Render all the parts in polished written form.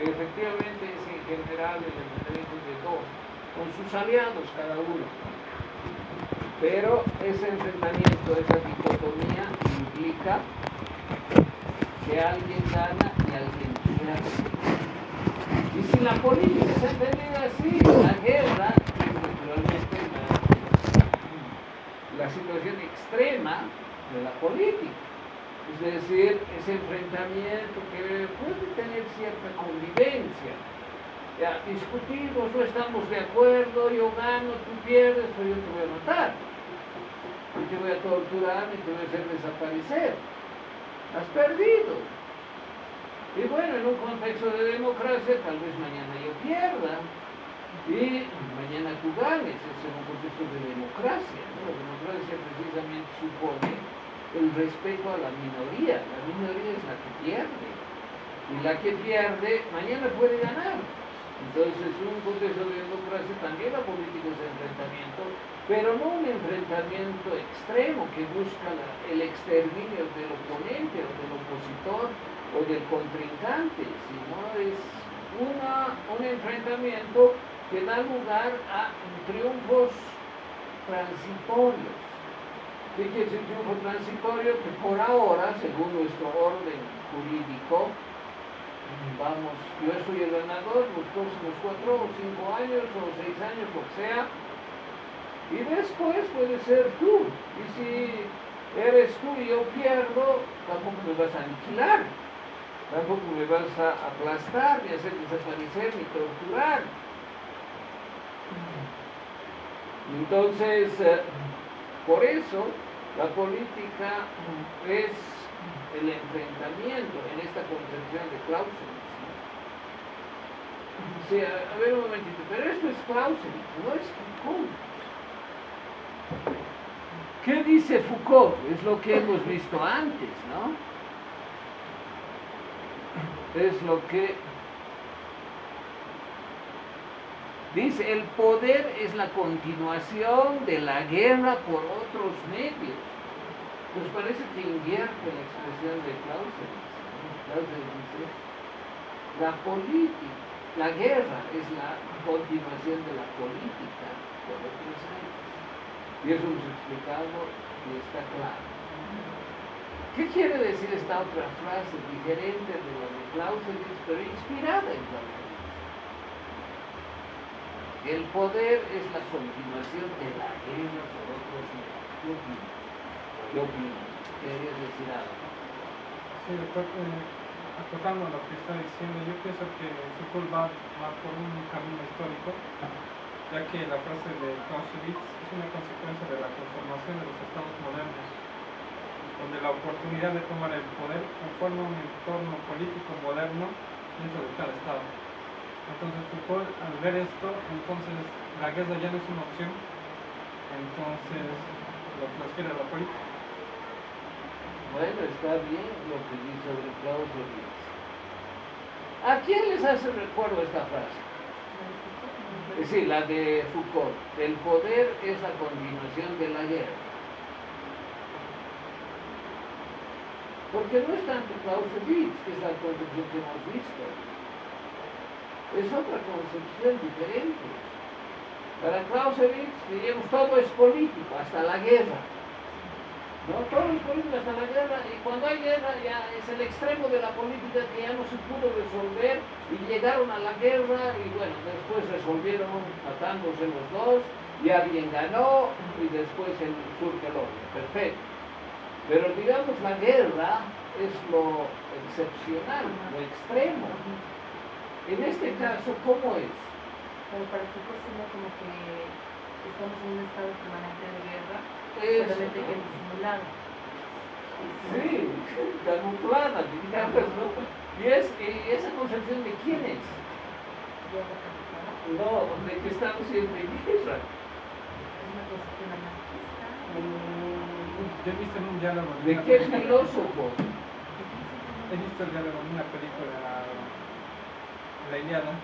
Efectivamente es en general el enfrentamiento de dos, con sus aliados cada uno. Pero ese enfrentamiento, esa dicotomía implica que alguien gana y alguien pierde. Y si la política se ha entendido así, la guerra es naturalmente la situación extrema de la política. Es decir, ese enfrentamiento que puede tener cierta convivencia. Ya discutimos, no estamos de acuerdo, yo gano, tú pierdes, pero yo te voy a matar. Y te voy a torturar y te voy a hacer desaparecer. Has perdido. Y bueno, en un contexto de democracia, tal vez mañana yo pierda y mañana tú ganes. Es en un contexto de democracia, ¿no? La democracia precisamente supone el respeto a la minoría. La minoría es la que pierde. Y la que pierde, mañana puede ganar. Entonces, un contexto de democracia también la política es enfrentamiento, pero no un enfrentamiento extremo que busca el exterminio del oponente o del opositor o del contrincante, sino es un enfrentamiento que da lugar a triunfos transitorios. ¿Qué quiere decir triunfo transitorio? Que por ahora, según nuestro orden jurídico, vamos, yo soy el ganador los próximos 4 o 5 años o 6 años, lo que sea, y después puede ser tú. Y si eres tú y yo pierdo, tampoco me vas a aniquilar, tampoco me vas a aplastar, ni hacer desaparecer, ni torturar. Entonces, por eso la política es el enfrentamiento en esta concepción de Clausewitz. Sí, a ver un momentito, pero esto es Clausewitz, no es Foucault. ¿Qué dice Foucault? Es lo que hemos visto antes, ¿no? Es lo que dice: el poder es la continuación de la guerra por otros medios. Pues parece que invierte la expresión de Clausewitz. Clausewitz dice: la política, la guerra es la continuación de la política por otros medios. Y eso hemos explicado y está claro. ¿Qué quiere decir esta otra frase diferente de la de Clausewitz, pero inspirada en Clausewitz? El poder es la continuación de la guerra por otros medios. ¿Qué opinas? ¿Querías decir algo? Sí, tocando lo que está diciendo, yo pienso que Foucault va por un camino histórico, ya que la frase de Clausewitz es una consecuencia de la conformación de los estados modernos, donde la oportunidad de tomar el poder conforma un entorno político moderno dentro de cada estado. Entonces Foucault, al ver esto, entonces la guerra ya no es una opción, entonces lo transfiere a la política. Bueno, está bien lo que dice sobre Clausewitz. ¿A quién les hace recuerdo esta frase? Sí, la de Foucault. El poder es la continuación de la guerra. Porque no es tanto Clausewitz, que es la concepción que hemos visto. Es otra concepción diferente. Para Clausewitz, diríamos, todo es político, hasta la guerra. ¿No? Todo es político hasta la guerra, y cuando hay guerra ya es el extremo de la política que ya no se pudo resolver y llegaron a la guerra y bueno, después resolvieron matándose los dos y alguien ganó y después surge el orden. Perfecto. Pero digamos, la guerra es lo excepcional, lo extremo. En este caso, ¿cómo es? Pero para Foucault sería como que estamos en un estado permanente de guerra, solamente que disimulado. Sí, camuflada, digamos, ¿no? ¿Y esa concepción de quién es? Guerra camuflada. No, de que estamos siempre en guerra. Es una concepción anarquista. Yo he visto en un diálogo ¿De qué filósofo? He visto el diálogo en una película, La Ilíada.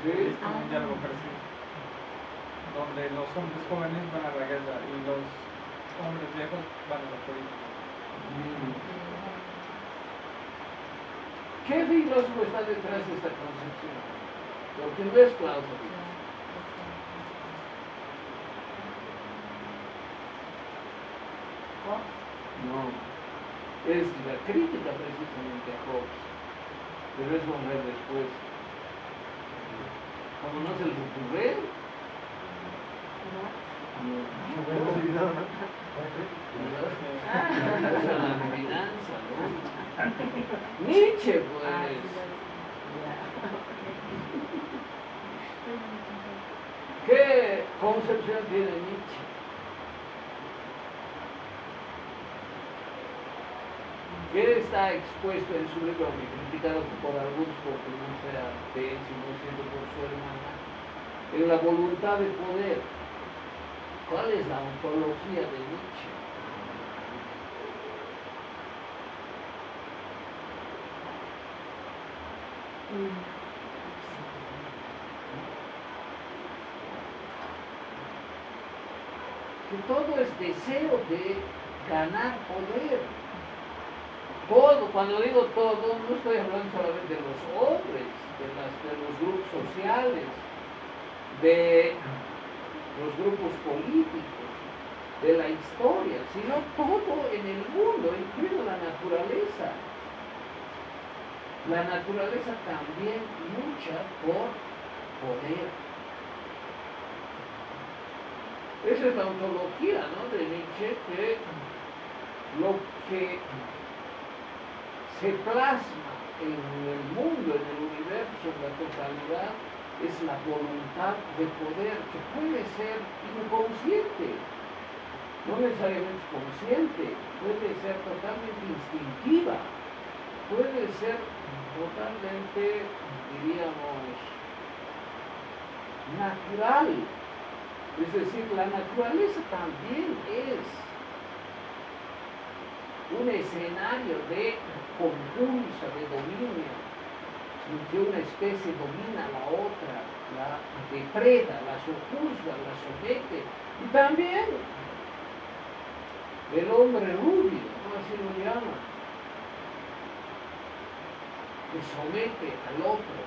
Sí. Es como un diálogo parecido, donde los hombres jóvenes van a la guerra y los hombres viejos van a la política. ¿Qué filósofo está detrás de esta concepción? Porque no es Clausewitz. No, es la crítica precisamente a Hobbes, pero eso vamos a ver después. ¿Cómo no se les ocurre? Es la adivinanza, ¿no? Nietzsche, pues. ¿Qué concepción tiene Nietzsche? Que está expuesto en su libro, criticado por algunos porque no sea de él, sino siendo por su hermana, en la voluntad de poder. ¿Cuál es la ontología de Nietzsche? Que todo es deseo de ganar poder. Todo, cuando digo todo, no estoy hablando solamente de los hombres, de los grupos sociales, de los grupos políticos, de la historia, sino todo en el mundo, incluido la naturaleza. La naturaleza también lucha por poder. Esa es la ontología, ¿no?, de Nietzsche, que lo que se plasma en el mundo, en el universo, en la totalidad, es la voluntad de poder, que puede ser inconsciente, no necesariamente consciente, puede ser totalmente instintiva, puede ser totalmente, diríamos, natural. Es decir, la naturaleza también es un escenario de compulsa, de dominio, en que una especie domina a la otra, la depreda, la sojuzga, la somete. Y también el hombre rubio, ¿no?, así lo llaman, que somete al otro.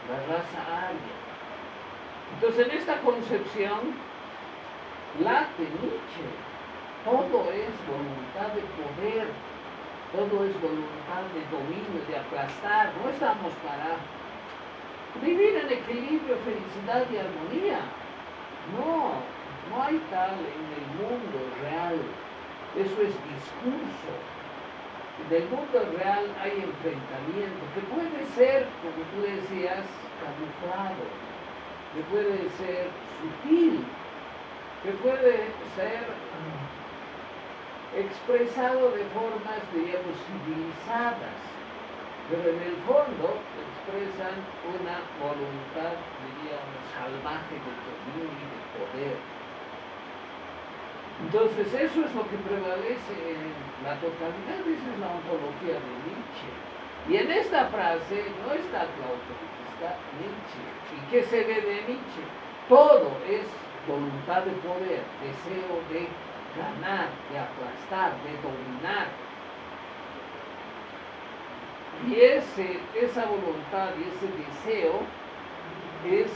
La raza aria. Entonces, en esta concepción late Nietzsche. Todo es voluntad de poder, todo es voluntad de dominio, de aplastar. No estamos para vivir en equilibrio, felicidad y armonía. No hay tal en el mundo real. Eso es discurso. Del mundo real hay enfrentamiento, que puede ser, como tú decías, camuflado, que puede ser sutil, que puede ser expresado de formas, diríamos, civilizadas, pero en el fondo expresan una voluntad, diríamos, salvaje de dominio y de poder. Entonces, eso es lo que prevalece en la totalidad, esa es la ontología de Nietzsche. Y en esta frase no está Clausewitz, está Nietzsche. ¿Y qué se ve de Nietzsche? Todo es voluntad de poder, deseo de ganar, de aplastar, de dominar. Y esa voluntad y ese deseo es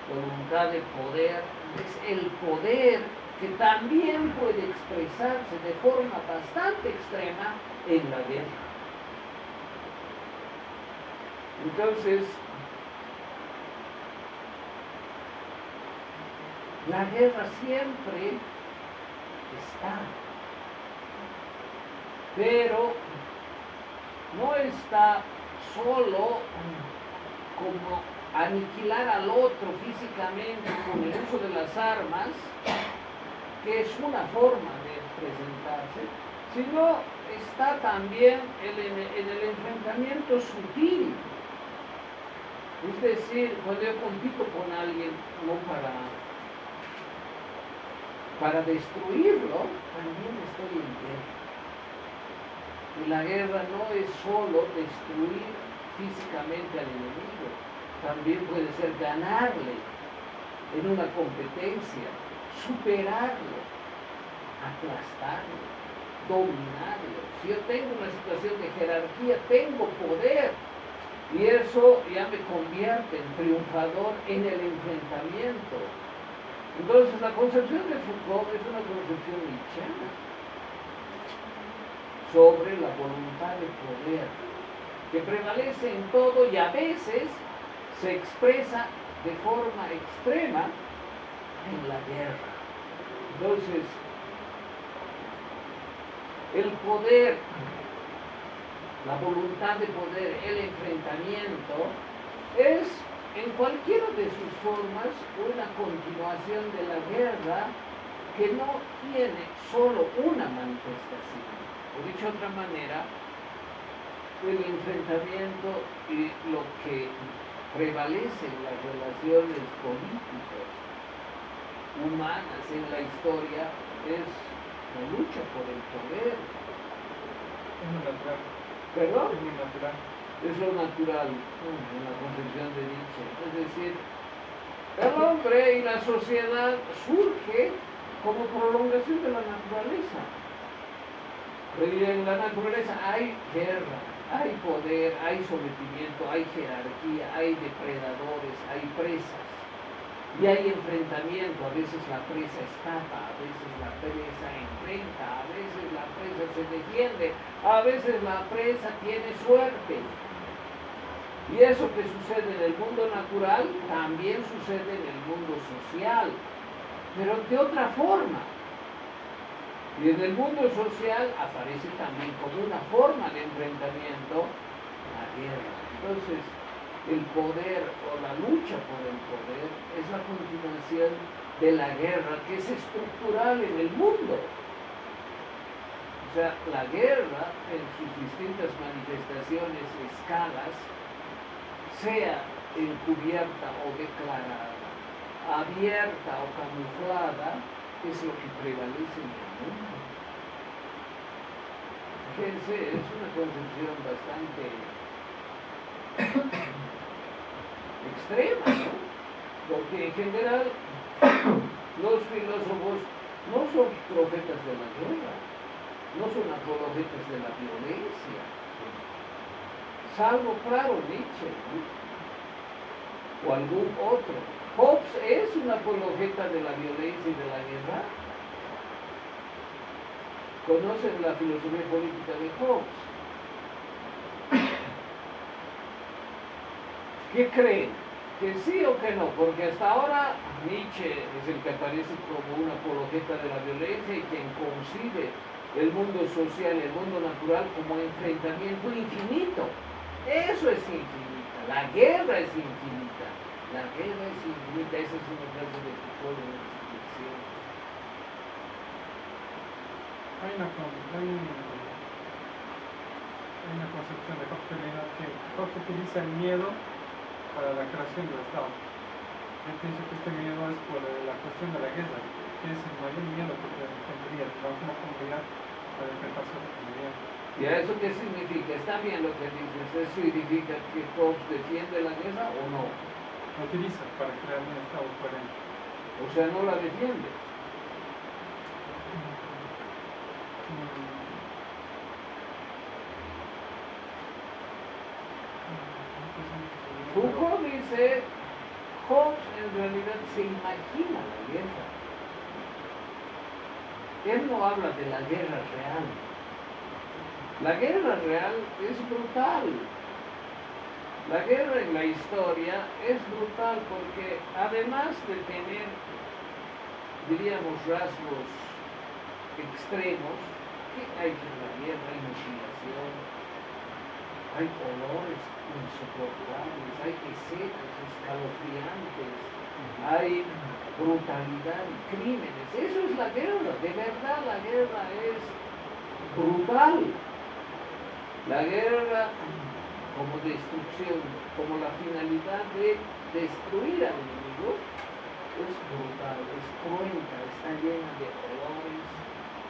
voluntad de poder, es el poder que también puede expresarse de forma bastante extrema en la guerra. Entonces, la guerra siempre está, pero no está solo como aniquilar al otro físicamente con el uso de las armas, que es una forma de presentarse, sino está también en el enfrentamiento sutil. Es decir, cuando yo compito con alguien, no para destruirlo, también estoy en guerra. Y la guerra no es solo destruir físicamente al enemigo, también puede ser ganarle en una competencia, superarlo, aplastarlo, dominarlo. Si yo tengo una situación de jerarquía, tengo poder. Y eso ya me convierte en triunfador en el enfrentamiento. Entonces la concepción de Foucault es una concepción nietzscheana sobre la voluntad de poder, que prevalece en todo y a veces se expresa de forma extrema en la guerra. Entonces, el poder, la voluntad de poder, el enfrentamiento, es en cualquiera de sus formas una continuación de la guerra que no tiene solo una manifestación. O dicho de otra manera, el enfrentamiento y lo que prevalece en las relaciones políticas humanas en la historia es la lucha por el poder. Es lo natural. ¿Perdón? Es lo natural. Es lo natural en la concepción de Nietzsche. Es decir, el hombre y la sociedad surge como prolongación de la naturaleza. Y en la naturaleza hay guerra, hay poder, hay sometimiento, hay jerarquía, hay depredadores, hay presas. Y hay enfrentamiento, a veces la presa escapa, a veces la presa enfrenta, a veces la presa se defiende, a veces la presa tiene suerte. Y eso que sucede en el mundo natural también sucede en el mundo social, pero de otra forma. Y en el mundo social aparece también como una forma de enfrentamiento la guerra. Entonces, el poder o la lucha por el poder es la continuación de la guerra que es estructural en el mundo. O sea, la guerra en sus distintas manifestaciones, escalas, sea encubierta o declarada, abierta o camuflada, es lo que prevalece en el mundo. Fíjense, es una concepción bastante extrema, ¿no? Porque en general los filósofos no son profetas de la guerra, no son apologetas de la violencia, salvo, claro, Nietzsche, ¿no? O algún otro. Hobbes es una apologeta de la violencia y de la guerra. ¿Conocen la filosofía política de Hobbes? ¿Qué creen? ¿Que sí o que no? Porque hasta ahora Nietzsche es el que aparece como una apologeta de la violencia y quien concibe el mundo social, el mundo natural como enfrentamiento infinito. Eso es infinita. La guerra es infinita. La guerra es infinita. Esa es una frase de Foucault en las expresiones. Hay una concepción de Hobbes que Hobbes utiliza el miedo para la creación del Estado. Yo pienso que este miedo es por la cuestión de la guerra, que es el mayor miedo que tendría una comunidad para enfrentarse a la comunidad. ¿Y a eso qué significa? ¿Está bien lo que dices? ¿Eso significa que Hobbes defiende la guerra o no? Lo utiliza para crear un Estado coherente. O sea, no la defiende. Foucault dice, Hobbes en realidad se imagina la guerra. Él no habla de la guerra real. La guerra real es brutal. La guerra en la historia es brutal porque además de tener, diríamos, rasgos extremos, ¿qué hay en la guerra? Hay mutilación, hay olores insoportables, hay escenas escalofriantes, hay brutalidad y crímenes. Eso es la guerra, de verdad la guerra es brutal. La guerra como destrucción, como la finalidad de destruir al enemigo, es brutal, es cruenta, está llena de olores,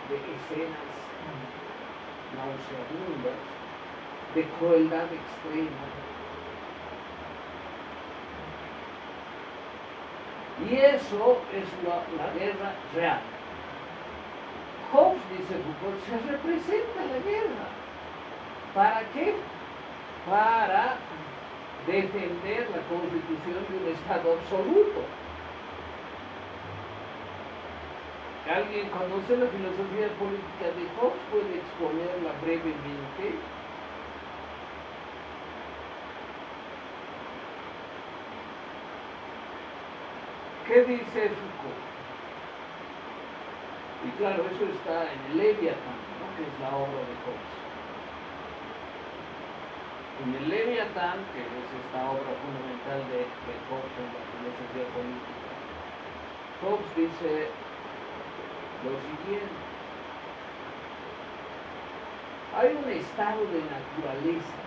de escenas nauseabundas, de crueldad extrema. Y eso es la guerra real. Foucault, se representa la guerra. ¿Para qué? Para defender la constitución de un Estado absoluto. ¿Alguien conoce la filosofía política de Hobbes? ¿Puede exponerla brevemente? ¿Qué dice Foucault? Y claro, eso está en el Leviatán, ¿no?, que es la obra de Hobbes. En el Leviatán, que es esta obra fundamental de Hobbes en la filosofía política, Hobbes dice lo siguiente: hay un estado de naturaleza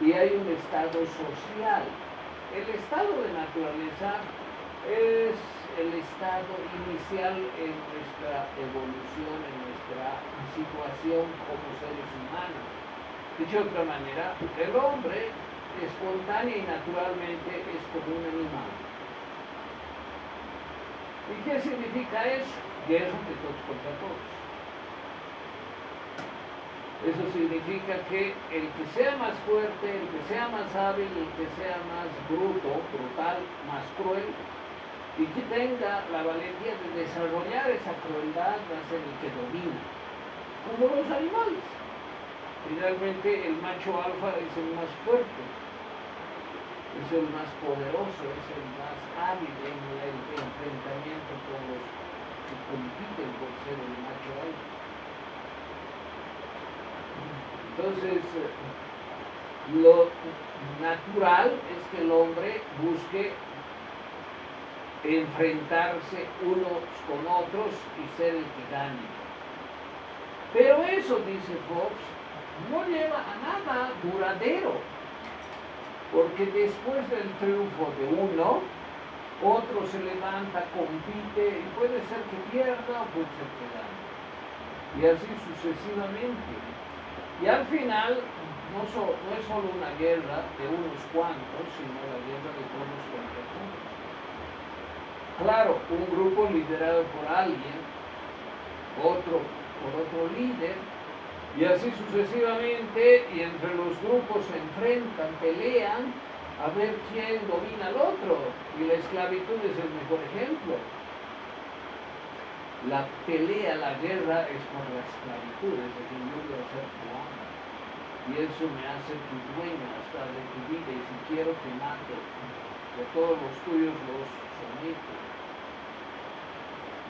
y hay un estado social. El estado de naturaleza es el estado inicial en nuestra evolución, en nuestra situación como seres humanos. Dicho de otra manera, el hombre espontánea y naturalmente es como un animal. ¿Y qué significa eso? Guerra de todos contra todos. Eso significa que el que sea más fuerte, el que sea más hábil, el que sea más brutal, más cruel, y que tenga la valentía de desarrollar esa crueldad, va a ser el que domina, como los animales. Finalmente, el macho alfa es el más fuerte, es el más poderoso, es el más hábil en el enfrentamiento con los que compiten por ser el macho alfa. Entonces, lo natural es que el hombre busque enfrentarse unos con otros y ser el que gane. Pero eso, dice Hobbes, no lleva a nada duradero, porque después del triunfo de uno, otro se levanta, compite, y puede ser que pierda o puede ser que gane. Y así sucesivamente. Y al final, no es solo una guerra de unos cuantos, sino la guerra de todos contra todos. Claro, un grupo liderado por alguien, otro por otro líder, y así sucesivamente, y entre los grupos se enfrentan, pelean, a ver quién domina al otro, y la esclavitud es el mejor ejemplo. La pelea, la guerra es por la esclavitud, es decir, yo voy a ser tu amo, y eso me hace tu dueño hasta de tu vida, y si quiero te mato, de todos los tuyos los someto.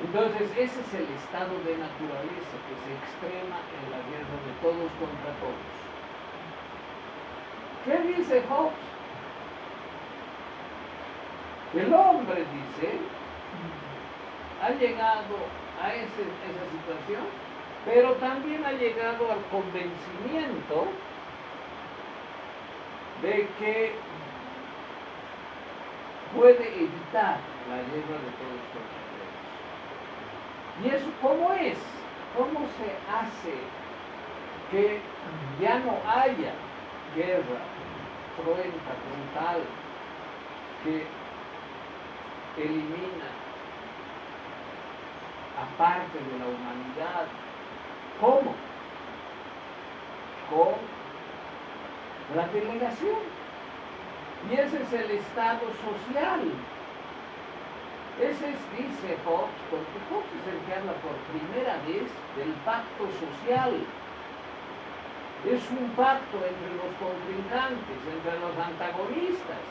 Entonces, ese es el estado de naturaleza que se extrema en la guerra de todos contra todos. ¿Qué dice Hobbes? El hombre, dice, ha llegado a esa situación, pero también ha llegado al convencimiento de que puede evitar la guerra de todos contra todos. ¿Y eso cómo es? ¿Cómo se hace que ya no haya guerra cruenta, brutal, que elimina a parte de la humanidad? ¿Cómo? Con la delegación. Y ese es el estado social. Ese es, dice Hobbes, porque Hobbes es el que habla por primera vez del pacto social. Es un pacto entre los contrincantes, entre los antagonistas,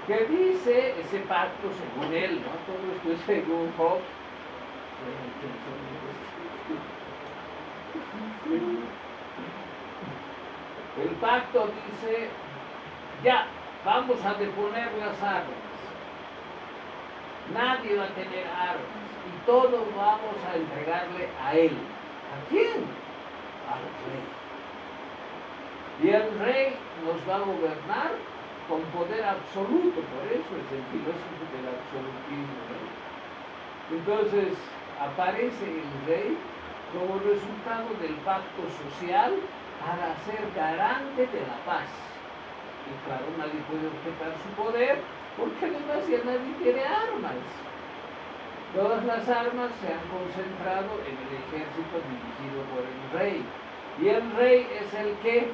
que dice ese pacto según él, ¿no? Todo esto es según Hobbes. El pacto dice, ya, vamos a deponer las armas. Nadie va a tener armas y todos vamos a entregarle a él. ¿A quién? Al rey. Y el rey nos va a gobernar con poder absoluto, por eso es el filósofo del absolutismo, ¿no? Entonces aparece el rey como resultado del pacto social para ser garante de la paz. Y claro, nadie puede objetar su poder porque además ya nadie tiene armas. Todas las armas se han concentrado en el ejército dirigido por el rey. Y el rey es el que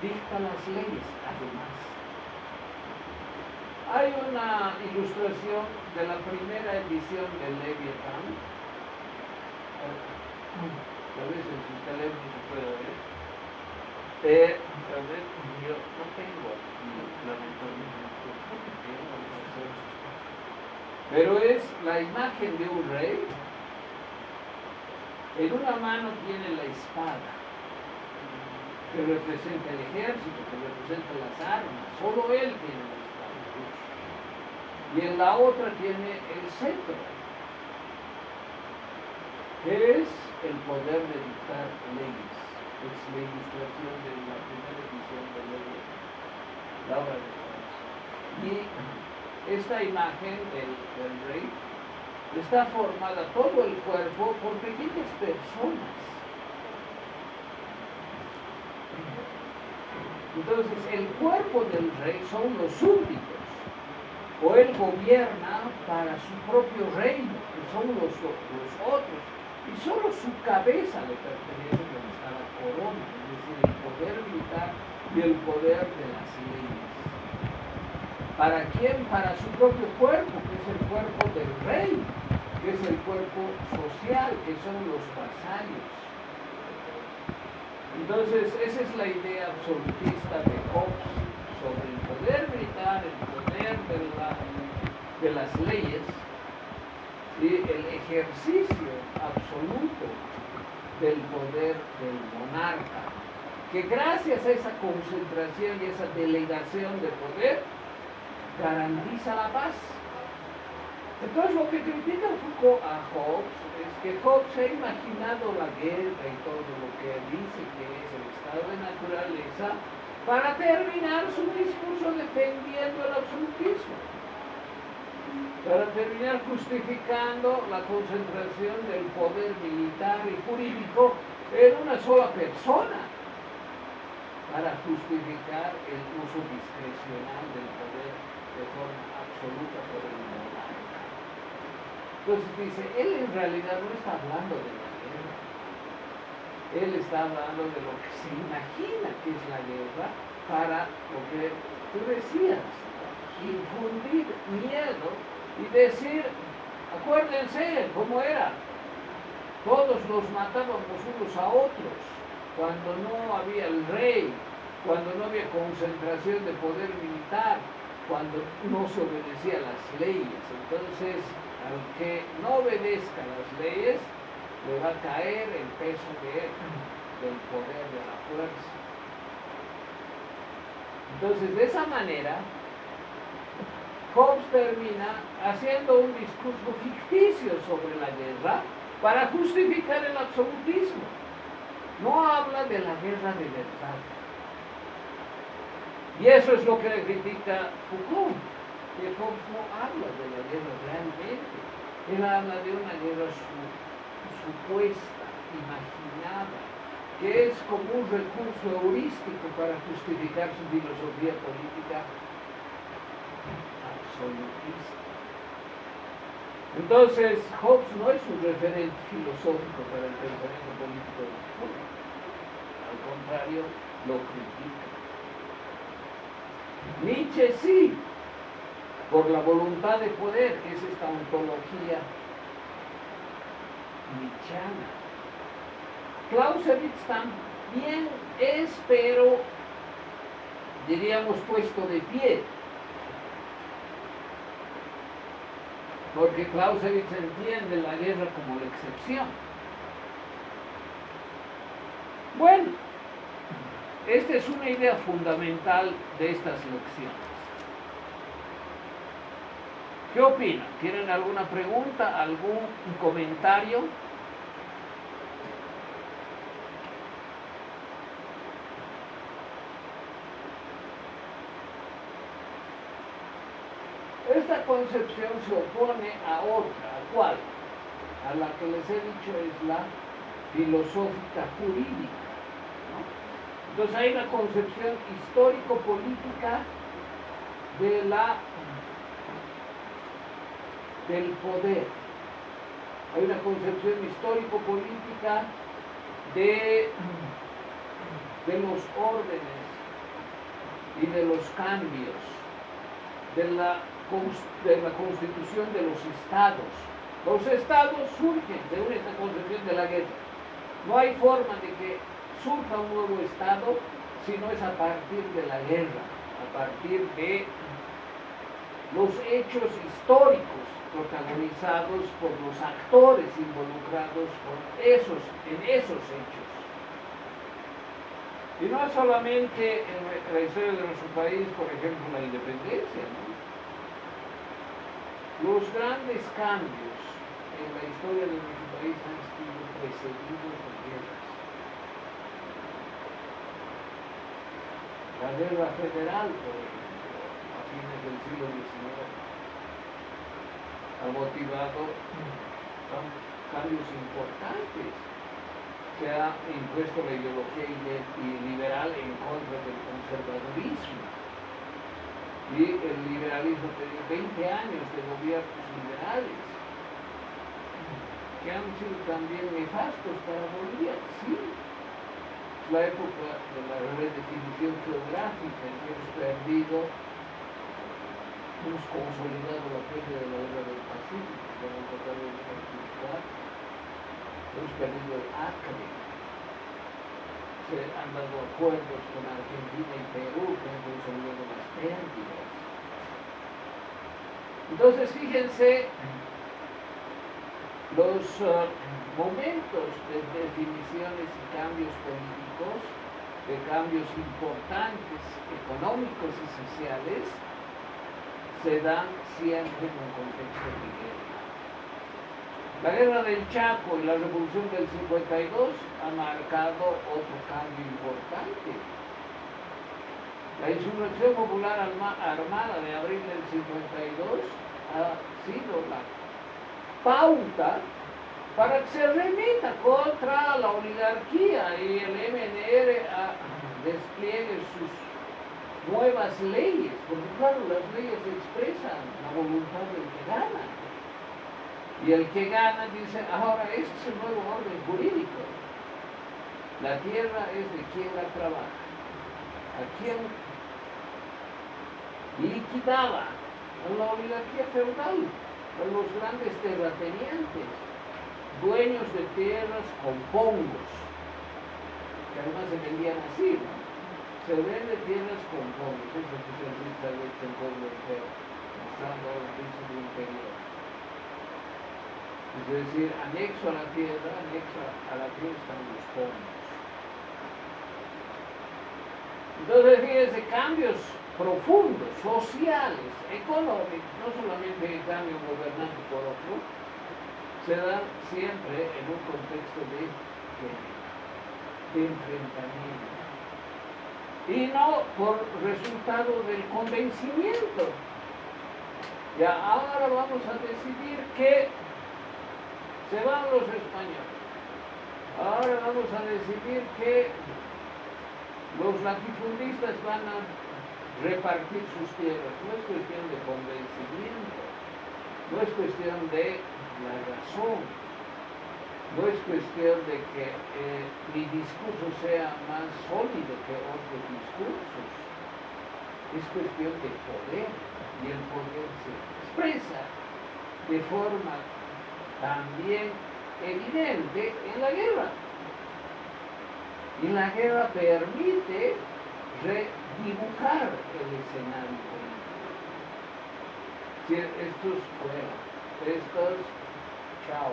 dicta las leyes, además. Hay una ilustración de la primera edición de Leviatán. Tal vez en su teléfono se puede ver. A ver, yo no tengo lamentablemente. Pero es la imagen de un rey. En una mano tiene la espada, que representa el ejército, que representa las armas. Solo él tiene la espada. Y en la otra tiene el cetro, que es el poder de dictar leyes. Es la ilustración de la primera edición de la obra de Dios. Y esta imagen del rey está formada todo el cuerpo por pequeñas personas. Entonces el cuerpo del rey son los súbditos, o él gobierna para su propio reino, que son los otros, y solo su cabeza le pertenece, donde está la corona, es decir, el poder militar y el poder de las leyes. ¿Para quién? Para su propio cuerpo, que es el cuerpo del rey, que es el cuerpo social, que son los vasallos. Entonces, esa es la idea absolutista de Hobbes sobre el poder militar, el poder de las leyes y el ejercicio absoluto del poder del monarca, que gracias a esa concentración y esa delegación de poder garantiza la paz. Entonces lo que critica Foucault a Hobbes es que Hobbes ha imaginado la guerra y todo lo que dice que es el estado de naturaleza para terminar su discurso defendiendo el absolutismo, para terminar justificando la concentración del poder militar y jurídico en una sola persona, para justificar el uso discrecional del poder de forma absoluta por el monarca. Entonces dice, él en realidad no está hablando de la guerra, él está hablando de lo que se imagina que es la guerra para lo que tú decías, infundir miedo y decir, acuérdense cómo era, todos nos matábamos unos a otros, cuando no había el rey, cuando no había concentración de poder militar, cuando no se obedecía a las leyes. Entonces, al que no obedezca las leyes, le va a caer el peso del poder de la fuerza. Entonces, de esa manera, Hobbes termina haciendo un discurso ficticio sobre la guerra para justificar el absolutismo. No habla de la guerra de verdad. Y eso es lo que le critica Foucault, que Hobbes no habla de la guerra realmente. Él habla de una guerra supuesta, imaginada, que es como un recurso heurístico para justificar su filosofía política absolutista. Entonces, Hobbes no es un referente filosófico para el pensamiento político de Foucault. Al contrario, lo critica. Nietzsche sí, por la voluntad de poder, que es esta ontología nietzscheana. Clausewitz también es, pero diríamos puesto de pie, porque Clausewitz entiende la guerra como la excepción. Bueno, esta es una idea fundamental de estas lecciones. ¿Qué opinan? ¿Tienen alguna pregunta, algún comentario? Esta concepción se opone a otra, ¿a cuál? A la que les he dicho es la filosófica jurídica, ¿no? Entonces hay una concepción histórico-política del poder. Hay una concepción histórico-política de los órdenes y de los cambios, de la constitución de los estados. Los estados surgen según esta concepción de la guerra. No hay forma de que surja un nuevo estado si no es a partir de la guerra, a partir de los hechos históricos protagonizados por los actores involucrados en esos hechos. Y no solamente en la historia de nuestro país, por ejemplo, la independencia, ¿no? Los grandes cambios en la historia de nuestro país han sido precedidos de guerras. La guerra federal, por ejemplo, a fines del siglo XIX, ha motivado cambios importantes. Se ha impuesto la ideología liberal en contra del conservadurismo. Y el liberalismo tiene 20 años de gobiernos liberales, que han sido también nefastos para Bolivia, sí. La época de la redefinición geográfica, en que hemos perdido, hemos consolidado la pérdida de la guerra del Pacífico, que hemos tratado de reconquistar. Hemos perdido el Acre. Se han dado acuerdos con Argentina y Perú que han consolidado las pérdidas. Entonces, fíjense los momentos de definiciones y cambios políticos, de cambios importantes, económicos y sociales, se dan siempre en un contexto de guerra. La guerra del Chaco y la revolución del 52 han marcado otro cambio importante. La insurrección popular armada de abril del 52 ha sido la pauta para que se remita contra la oligarquía y el MNR despliegue sus nuevas leyes, porque claro, las leyes expresan la voluntad del que gana. Y el que gana dice, ahora este es el nuevo orden jurídico. La tierra es de quien la trabaja, a quien liquidaba a la oligarquía feudal, a los grandes terratenientes, dueños de tierras con pongos, que además se vendían así, ¿no? Se vende tierras con pongos, eso es especialista de este pueblo entero, mostrando los pisos del interior. Es decir, anexo a la tierra están los pongos. Entonces, fíjense, cambios profundos, sociales, económicos, no solamente el cambio gobernante por otro, se dan siempre en un contexto de enfrentamiento. Y no por resultado del convencimiento. Ya ahora vamos a decidir que se van los españoles. Ahora vamos a decidir que los latifundistas van a repartir sus tierras. No es cuestión de convencimiento, no es cuestión de la razón, no es cuestión de que mi discurso sea más sólido que otros discursos, es cuestión de poder, y el poder se expresa de forma también evidente en la guerra. Y la guerra permite redibujar el escenario político. Si estos fuera, estos chao,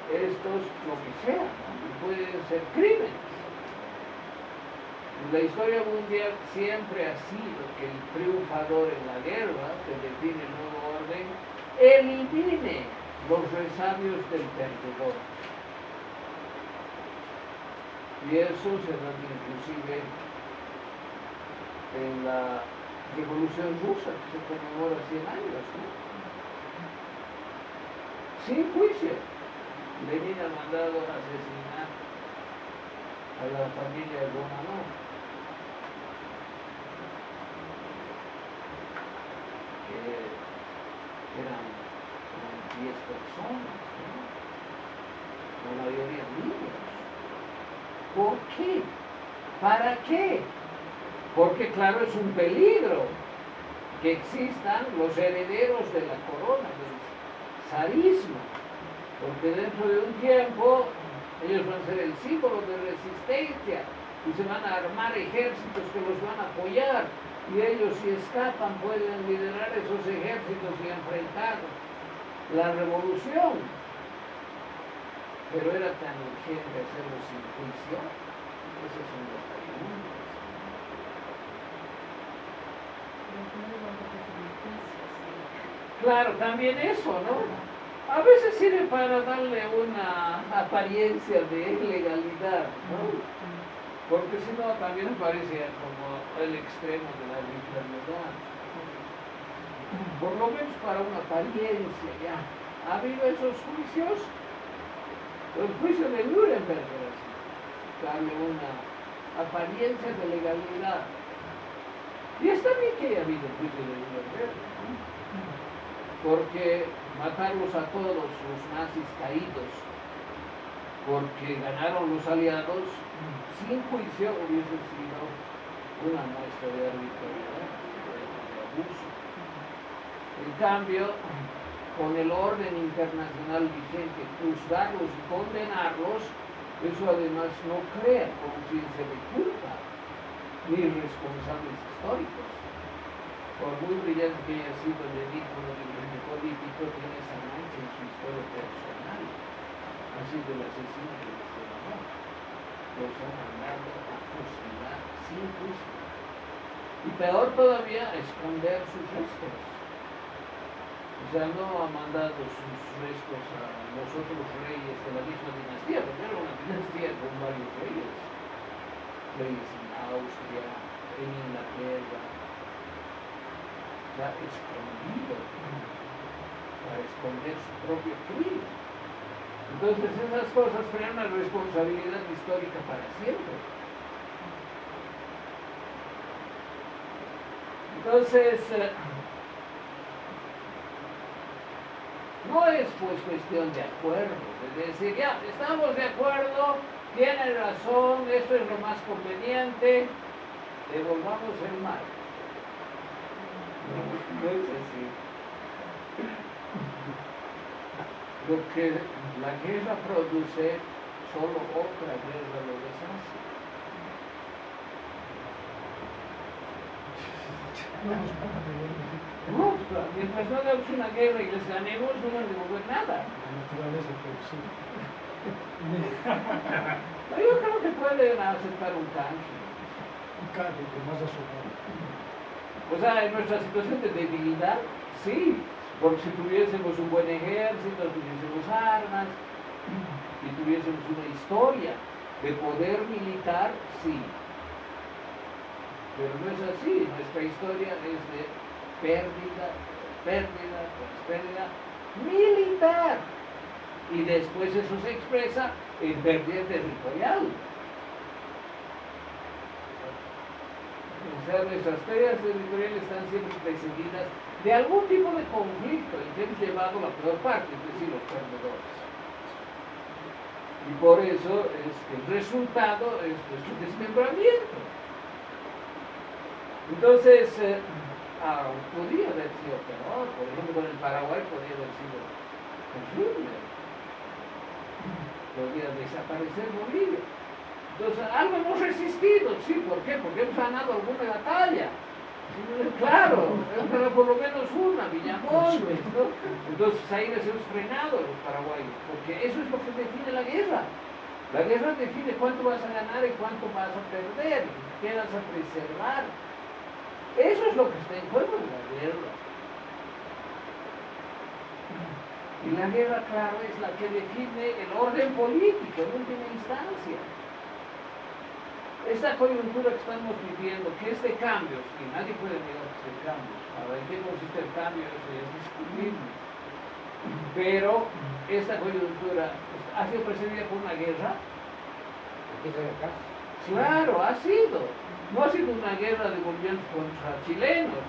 estos lo que sea, ¿no? Pueden ser crímenes. La historia mundial siempre ha sido que el triunfador en la guerra, que define el nuevo orden, elimine los resabios del perdedor. Y eso se da inclusive en la Revolución Rusa, que se conmemora 100 años, ¿no? Sin juicio. Lenin ha mandado a asesinar a la familia Romanov. eran 10 personas, ¿no? La mayoría niños. ¿Por qué? ¿Para qué? Porque claro, es un peligro que existan los herederos de la corona, del zarismo, porque dentro de un tiempo ellos van a ser el símbolo de resistencia y se van a armar ejércitos que los van a apoyar, y ellos, si escapan, pueden liderar esos ejércitos y enfrentar la revolución. Pero era tan urgente hacerlo sin juicio. Esas son las preguntas. Claro, también eso, ¿no? A veces sirve para darle una apariencia de legalidad, ¿no? Porque si no, también parece como el extremo de la arbitrariedad. Por lo menos para una apariencia, ya. ¿Ha habido esos juicios? El juicio de Nuremberg era así, darle una apariencia de legalidad. Y está bien que haya habido el juicio de Nuremberg, ¿no? Porque matarlos a todos los nazis caídos, porque ganaron los aliados, sin juicio hubiese sido una muestra de arbitrariedad, de abuso. En cambio, con el orden internacional vigente, juzgarlos y condenarlos, eso además no crea conciencia de culpa, ni responsables históricos. Por muy brillante que haya sido el enigma del político, tiene esa mancha en su historia personal. Ha sido el asesino de los demás. Los han mandado a fusilar sin juicio. Y peor todavía, a esconder sus restos. O sea, no ha mandado sus restos a los otros reyes de la misma dinastía, porque era una dinastía con varios reyes. Reyes en Austria, en Inglaterra. Ha escondido para esconder su propio crimen. Entonces esas cosas crean una responsabilidad histórica para siempre. Entonces no es pues cuestión de acuerdo, de decir, ya, estamos de acuerdo, tiene razón, esto es lo más conveniente, devolvamos el mal. No es así. Lo que la guerra produce, solo otra guerra lo deshace. No, mientras no hagamos una guerra y les ganemos, no van a devolver nada. Pero yo creo que pueden aceptar un canje. Un canje que más azúcar. O sea, en nuestra situación de debilidad, sí, porque si tuviésemos un buen ejército, tuviésemos armas y tuviésemos una historia de poder militar, sí. Pero no es así, nuestra historia es de pérdida militar. Y después eso se expresa en pérdida territorial. O sea, nuestras pérdidas territoriales están siempre precedidas de algún tipo de conflicto en que hemos llevado la peor parte, es decir, los perdedores. Y por eso es que el resultado es nuestro desmembramiento. Entonces, podría haber sido peor, por ejemplo, con el Paraguay podría haber sido terrible. Podría desaparecer Bolivia. Entonces, algo hemos resistido, sí, ¿por qué? Porque hemos ganado alguna batalla. Claro, pero por lo menos una, Villamontes, ¿no? Entonces ahí les hemos frenado a los paraguayos, porque eso es lo que define la guerra. La guerra define cuánto vas a ganar y cuánto vas a perder, qué vas a preservar. Eso es lo que está en juego en la guerra. Y la guerra, claro, es la que define el orden político en última instancia. Esta coyuntura que estamos viviendo, que es de cambios, y nadie puede negar que es de cambios. Ahora, ¿en qué consiste el cambio? Eso ya es discutible. Pero esta coyuntura ha sido precedida por una guerra. Claro, ha sido. No ha sido una guerra de bolivianos contra chilenos,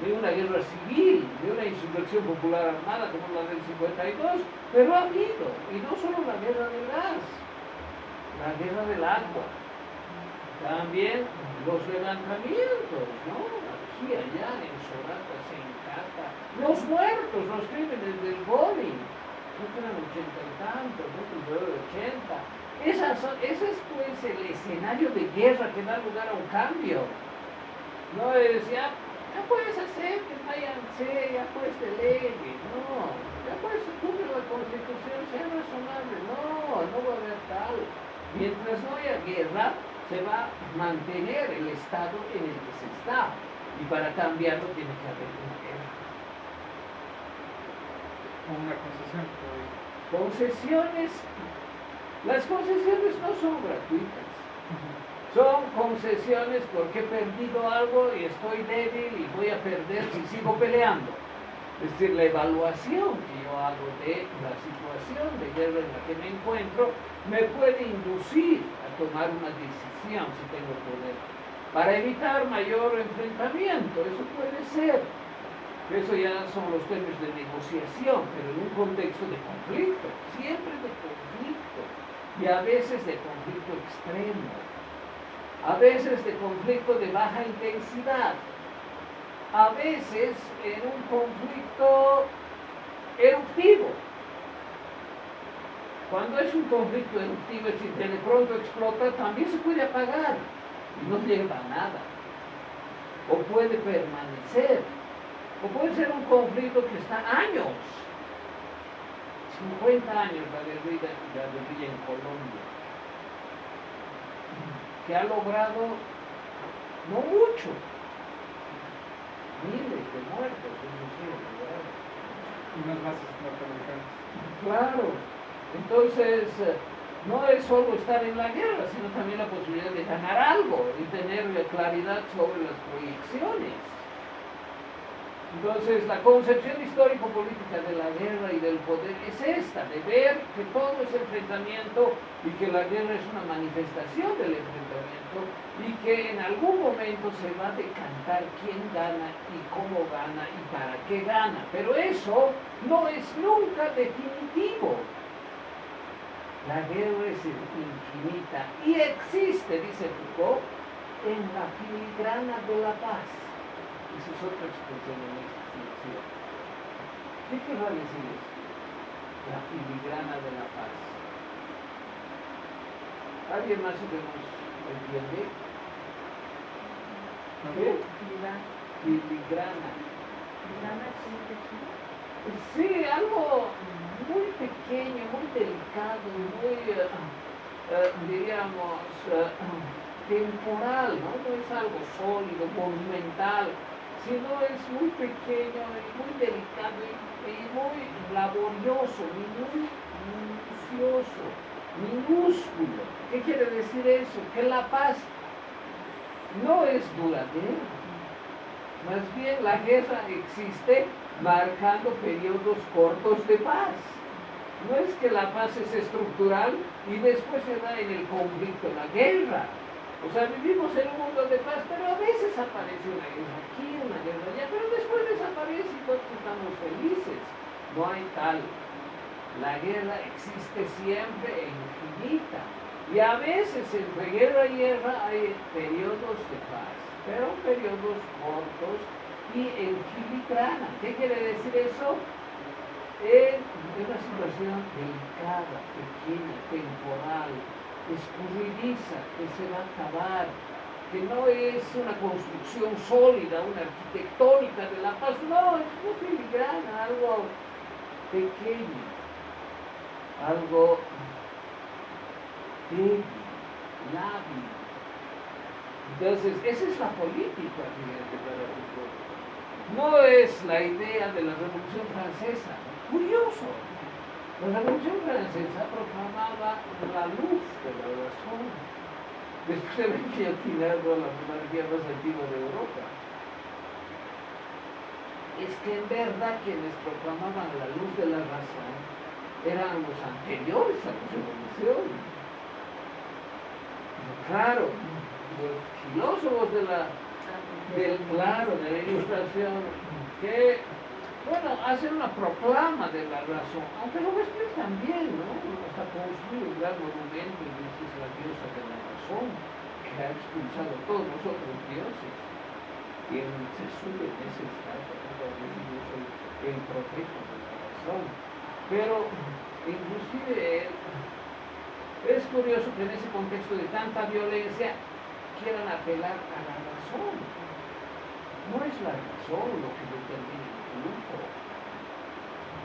de una guerra civil, de una insurrección popular armada como la del 52, pero ha habido, y no solo la guerra del gas, la guerra del agua, también los levantamientos, ¿no? Aquí, allá, en Soratas, en Cata, los muertos, los crímenes del Boni, creo que eran 80 y tantos, ¿no? Alrededor de 80. Ese es pues el escenario de guerra que da lugar a un cambio. No es ya puedes hacer que váyanse, ya puedes delegue, no, ya puedes cumplir la Constitución, sea razonable, no va a haber tal. Mientras no haya guerra, se va a mantener el estado en el que se está, y para cambiarlo tiene que haber una guerra. O una concesión. Concesiones, las concesiones no son gratuitas. Son concesiones porque he perdido algo y estoy débil y voy a perder si sigo peleando. Es decir, la evaluación que yo hago de la situación de guerra en la que me encuentro me puede inducir a tomar una decisión si tengo poder. Para evitar mayor enfrentamiento, eso puede ser. Eso ya son los términos de negociación, pero en un contexto de conflicto, siempre de conflicto, y a veces de conflicto extremo. A veces de conflicto de baja intensidad, a veces en un conflicto eruptivo. Cuando es un conflicto eruptivo, es decir, que de pronto explota, también se puede apagar y no lleva a nada. O puede permanecer, o puede ser un conflicto que está años, 50 años la guerrilla en Colombia, que ha logrado no mucho, miles de muertos, eso sí, Y unas bases norteamericanas. claro. Entonces, no es solo estar en la guerra, sino también la posibilidad de ganar algo y tener claridad sobre las proyecciones. Entonces, la concepción histórico-política de la guerra y del poder es esta, de ver que todo es enfrentamiento y que la guerra es una manifestación del enfrentamiento y que en algún momento se va a decantar quién gana y cómo gana y para qué gana. Pero eso no es nunca definitivo. La guerra es infinita y existe, dice Foucault, en la filigrana de la paz. Esa es otra expresión en esta expresión. ¿Qué querrá decir eso? La filigrana de la paz. ¿Alguien más o menos entiende? ¿Qué? Filigrana. ¿Filigrana es un tejido? Sí, algo muy pequeño, muy delicado, muy, diríamos, temporal, ¿no? No es algo sólido, monumental, sino es muy pequeño y muy delicado y muy laborioso, minucioso, minúsculo. ¿Qué quiere decir eso? Que la paz no es duradera. Más bien la guerra existe marcando periodos cortos de paz. No es que la paz es estructural y después se da en el conflicto, la guerra. O sea, vivimos en un mundo de paz, pero a veces aparece una guerra aquí, una guerra allá, pero después desaparece y todos estamos felices. No hay tal. La guerra existe siempre e infinita. Y a veces entre guerra y guerra hay periodos de paz, pero periodos cortos y en filigrana. ¿Qué quiere decir eso? En una situación delicada, pequeña, temporal, escurridiza, que se va a acabar, que no es una construcción sólida, una arquitectónica de la paz, no, es una filigrana, algo pequeño, algo débil, lábil. Entonces, esa es la política, fíjate, para Foucault. No es la idea de la Revolución Francesa. Curioso. La Revolución Francesa proclamaba la luz de la razón. Después de haber guillotinado a la monarquía más antigua de Europa. Es que en verdad quienes proclamaban la luz de la razón eran los anteriores a la Revolución. Claro, los filósofos de la claro, de la Ilustración, que, bueno, hacen una proclama de la razón, aunque Robespierre también, ¿no? Hasta construye un gran monumento y dice es la diosa de la razón, que ha expulsado a todos los otros dioses. Y él se sube en ese estado, yo soy el profeta de la razón. Pero, inclusive, es curioso que en ese contexto de tanta violencia quieran apelar a la razón. No es la razón lo que determina el triunfo.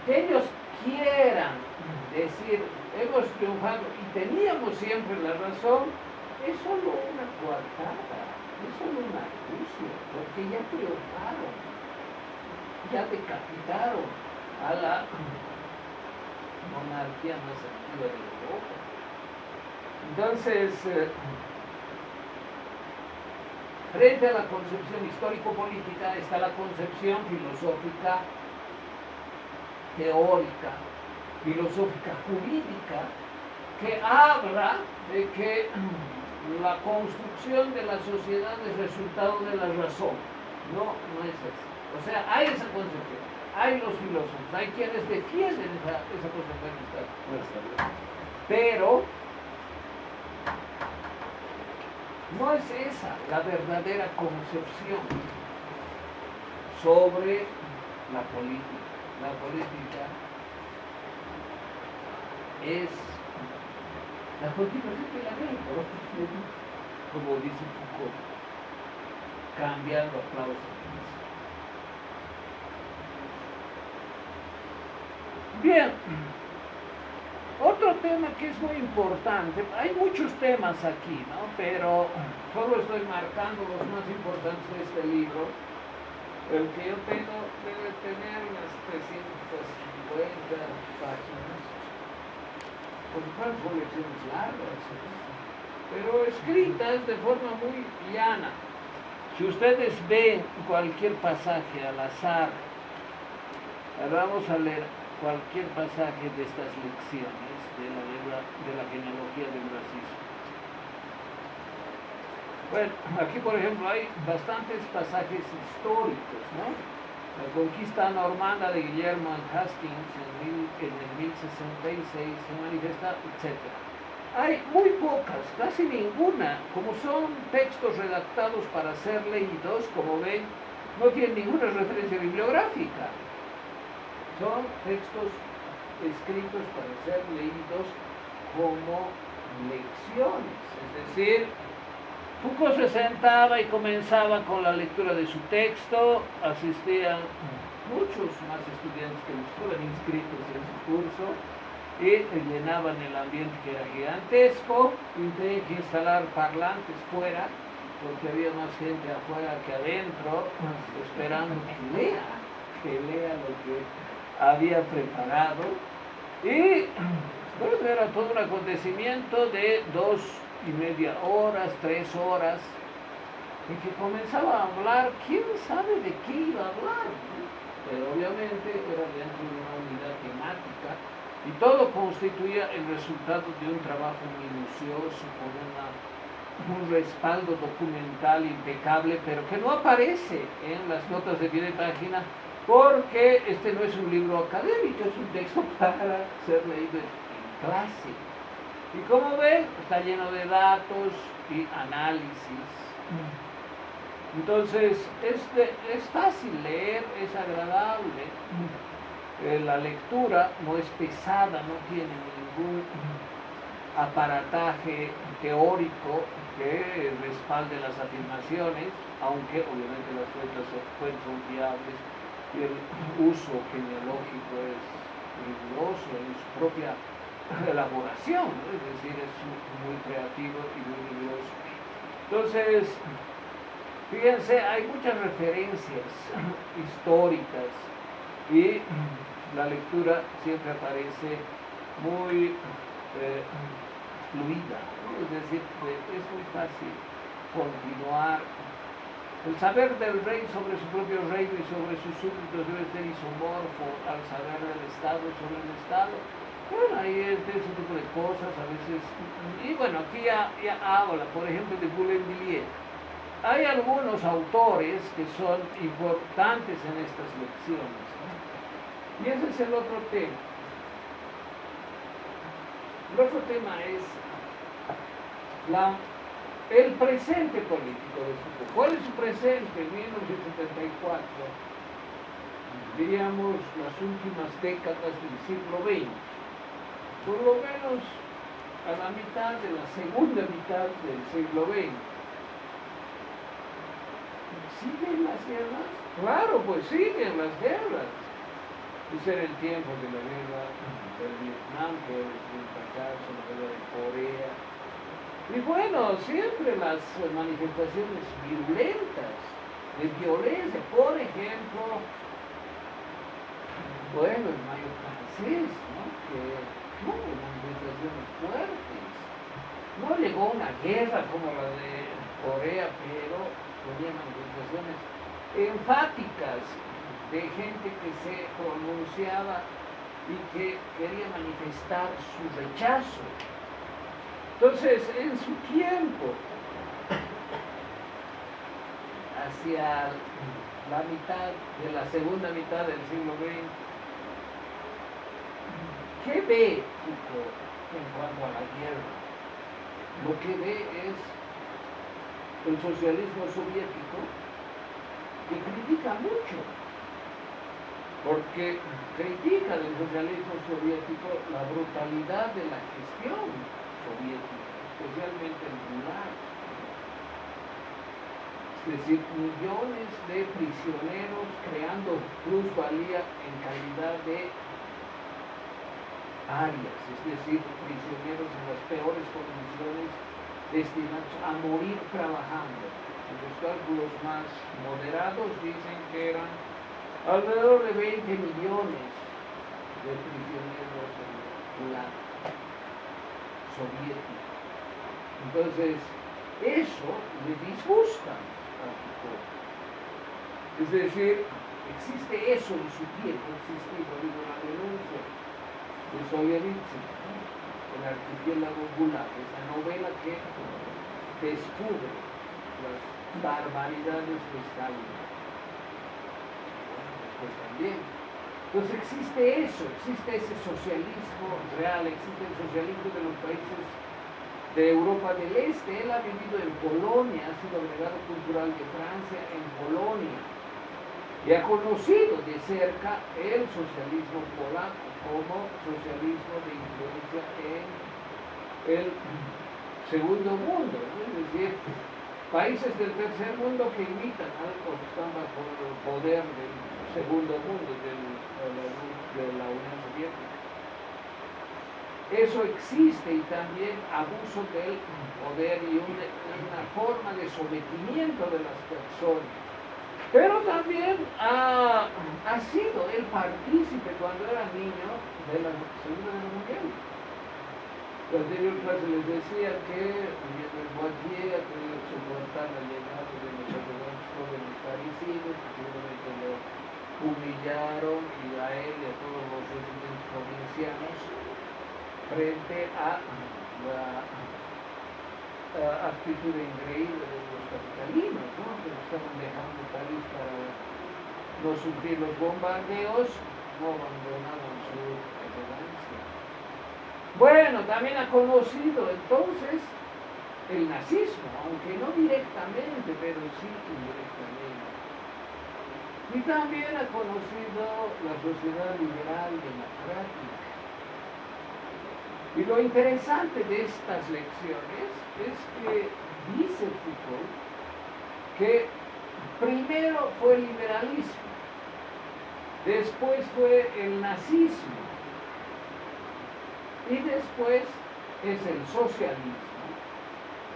Que ellos quieran decir, hemos triunfado y teníamos siempre la razón, es solo una coartada, es solo una acusación, porque ya triunfaron, ya decapitaron a la monarquía más antigua de Europa. Entonces, frente a la concepción histórico-política está la concepción filosófica, teórica, filosófica jurídica, que habla de que la construcción de la sociedad es resultado de la razón. No, no es eso. O sea, hay esa concepción, hay los filósofos, hay quienes defienden esa concepción, pero no es esa la verdadera concepción sobre la política. La política es la continuación de la ley, como dice Foucault, cambiando aplausos. Bien, otro tema que es muy importante, hay muchos temas aquí, ¿no? Pero solo estoy marcando los más importantes de este libro. El que yo tengo debe tener unas 350 páginas, porque son lecciones largas, pero escritas de forma muy llana. Si ustedes ven cualquier pasaje al azar, vamos a leer cualquier pasaje de estas lecciones de la genealogía del racismo. Bueno, aquí por ejemplo hay bastantes pasajes históricos, ¿no? La conquista normanda de Guillermo Hastings en el 1066 se manifiesta, etc. Hay muy pocas, casi ninguna, como son textos redactados para ser leídos, como ven, no tienen ninguna referencia bibliográfica. Son textos escritos para ser leídos como lecciones, es decir, Foucault se sentaba y comenzaba con la lectura de su texto, asistían muchos más estudiantes que estaban inscritos en su curso y llenaban el ambiente que era gigantesco, y tenían que instalar parlantes fuera, porque había más gente afuera que adentro, esperando que lea lo que había preparado. Y bueno, era todo un acontecimiento de 2,5 horas, 3 horas, en que comenzaba a hablar, quién sabe de qué iba a hablar, ¿no? Pero obviamente era dentro de una unidad temática y todo constituía el resultado de un trabajo minucioso con un respaldo documental impecable, pero que no aparece en las notas de pie de página, porque este no es un libro académico, es un texto para ser leído en clase. Y como ven, está lleno de datos y análisis. Entonces, es fácil leer, es agradable. La lectura no es pesada, no tiene ningún aparataje teórico que respalde las afirmaciones, aunque obviamente las fuentes son fiables y el uso genealógico es riguroso en su propia elaboración, ¿no? Es decir, es muy creativo y muy riguroso. Entonces, fíjense, hay muchas referencias históricas y la lectura siempre aparece muy fluida, ¿no? Es decir, es muy fácil continuar. El saber del rey sobre su propio reino y sobre sus súbditos debe ser isomorfo al saber del Estado sobre el Estado. Bueno, ahí es de ese tipo de cosas a veces. Y bueno, aquí ya habla, por ejemplo, de Boulainvilliers. hay algunos autores que son importantes en estas lecciones, ¿no? Y ese es el otro tema. El otro tema es el presente político de Foucault. ¿Cuál es su presente? En 1974, diríamos las últimas décadas del siglo XX, por lo menos a la mitad de la segunda mitad del siglo XX. ¿Siguen las guerras? Claro, pues siguen las guerras. Ese era el tiempo de la guerra del Vietnam, que es un fracaso, la guerra de Corea. Y bueno, siempre las manifestaciones violentas, de violencia, por ejemplo, bueno, el mayo francés, ¿no? Que tuvo manifestaciones fuertes. No llegó una guerra como la de Corea, pero tenía manifestaciones enfáticas de gente que se pronunciaba y que quería manifestar su rechazo. Entonces, en su tiempo, hacia la mitad de la segunda mitad del siglo XX, ¿qué ve Foucault en cuanto a la guerra? Lo que ve es el socialismo soviético, que critica mucho, porque critica del socialismo soviético la brutalidad de la gestión soviética, especialmente el Gulag. Es decir, millones de prisioneros creando plusvalía en calidad de áreas, es decir, prisioneros en las peores condiciones destinados a morir trabajando. Los cálculos más moderados dicen que eran alrededor de 20 millones de prisioneros en la soviética. Entonces, eso le disgusta a Foucault. Es decir, existe eso en su tiempo, existe, digo, la denuncia de Solzhenitsyn, el archipiélago Gulag, esa novela que descubre las barbaridades de Stalin. Después también. Entonces existe eso, existe ese socialismo real, existe el socialismo de los países de Europa del Este. Él ha vivido en Polonia, ha sido agregado cultural de Francia en Polonia y ha conocido de cerca el socialismo polaco como socialismo de influencia en el segundo mundo, ¿no? Es decir, países del tercer mundo que imitan algo que están bajo el poder del segundo mundo, de la Unión Soviética. Eso existe, y también abuso del poder y una forma de sometimiento de las personas. Pero también ha sido el partícipe cuando era niño de la Segunda Guerra Mundial. La anterior clase les decía que el Boitier ha tenido que soportar la llegada de los ayudantes jóvenes parisinos, que seguramente lo humillaron, y a él y a todos los residentes provincianos, frente a la actitud increíble de los capitalinos, ¿no? Que estaban dejando París para no sufrir los bombardeos, no abandonaban su elegancia. Bueno, también ha conocido entonces el nazismo, aunque no directamente, pero sí indirectamente. Y también ha conocido la sociedad liberal democrática. Y lo interesante de estas lecciones es que dice Foucault que primero fue el liberalismo, después fue el nazismo y después es el socialismo,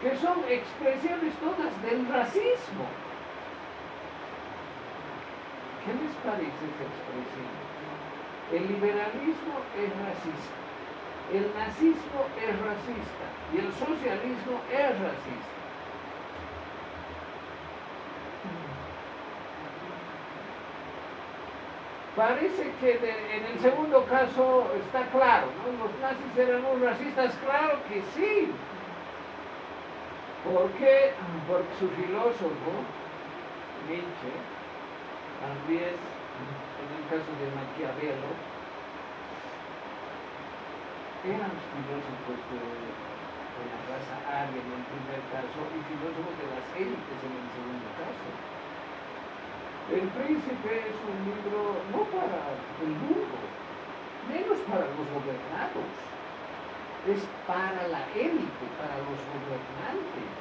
que son expresiones todas del racismo. ¿Qué les parece esa expresión? El liberalismo es racista, el nazismo es racista y el socialismo es racista. Parece que en el segundo caso está claro, ¿no? Los nazis eran unos racistas, claro que sí, ¿Por qué? Porque su filósofo, Nietzsche, también, en el caso de Maquiavelo, eran filósofos de la raza aria en el primer caso y filósofos de las élites en el segundo caso. El Príncipe es un libro no para el mundo, menos para los gobernados, es para la élite, para los gobernantes.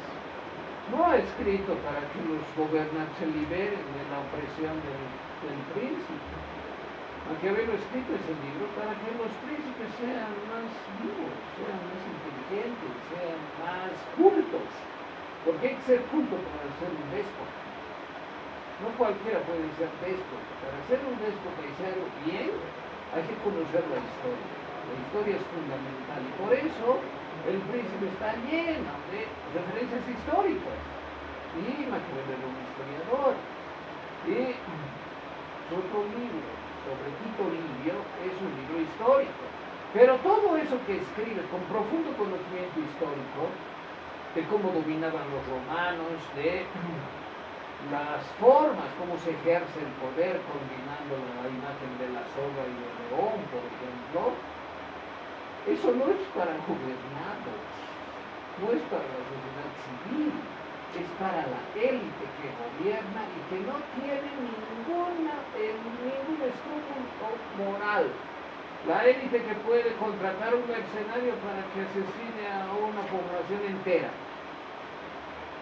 No ha escrito para que los gobernantes se liberen de la opresión del príncipe. Maquiavelo ha escrito ese libro para que los príncipes sean más vivos, sean más inteligentes, sean más cultos. Porque hay que ser culto para ser un déspota. No cualquiera puede ser déspota. Para ser un déspota y ser bien, hay que conocer la historia. La historia es fundamental y por eso el príncipe está lleno de referencias históricas. Y Maquiavelo era un historiador. Y su otro libro, sobre Tito Livio, es un libro histórico. Pero todo eso que escribe con profundo conocimiento histórico, de cómo dominaban los romanos, de las formas, cómo se ejerce el poder, combinando la imagen de la soga y el león, por ejemplo, eso no es para gobernados, no es para la sociedad civil, es para la élite que gobierna y que no tiene ningún escrúpulo moral. La élite que puede contratar un mercenario para que asesine a una población entera,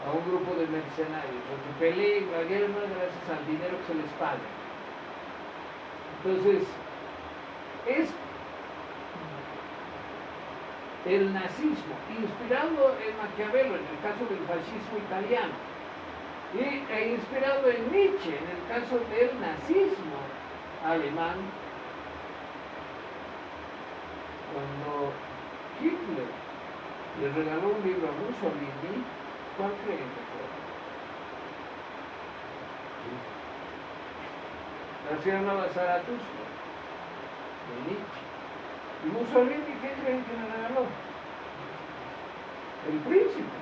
a un grupo de mercenarios, o que peleen la guerra gracias al dinero que se les paga. Entonces, es el nazismo, inspirado en Maquiavelo, en el caso del fascismo italiano, e inspirado en Nietzsche, en el caso del nazismo alemán, cuando Hitler le regaló un libro a Mussolini, ¿cuál creen que fue? Así hablaba Zaratustra, de Nietzsche. ¿Y Mussolini qué creen que le regaló? El Príncipe,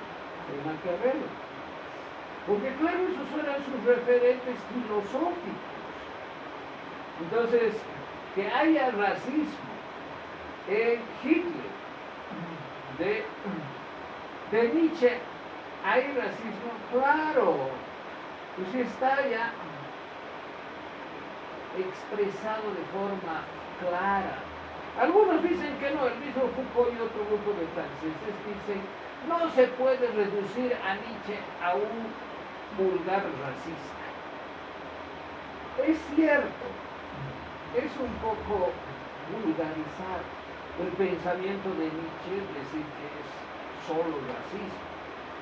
de Maquiavelo. Porque claro, esos eran sus referentes filosóficos. Entonces, que haya racismo en Hitler, de Nietzsche, ¿hay racismo? Claro, pues está ya expresado de forma clara. Algunos dicen que no, el mismo Foucault y otro grupo de franceses dicen no se puede reducir a Nietzsche a un vulgar racista. Es cierto, es un poco vulgarizar el pensamiento de Nietzsche, decir que es solo racismo,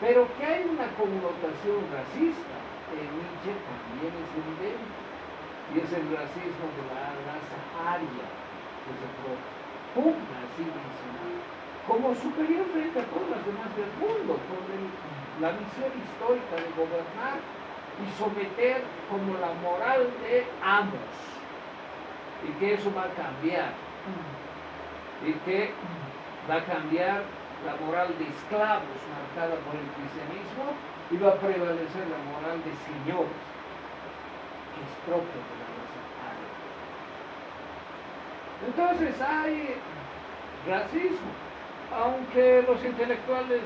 pero que hay una connotación racista en Nietzsche también es evidente, y es el racismo de la raza aria, que se propugna a sí misma como superior frente a todas las demás del mundo, con la misión histórica de gobernar y someter como la moral de amos, y que eso va a cambiar, y que va a cambiar la moral de esclavos marcada por el cristianismo y va a prevalecer la moral de señores, que es propio de la raza aria. Entonces hay racismo, aunque los intelectuales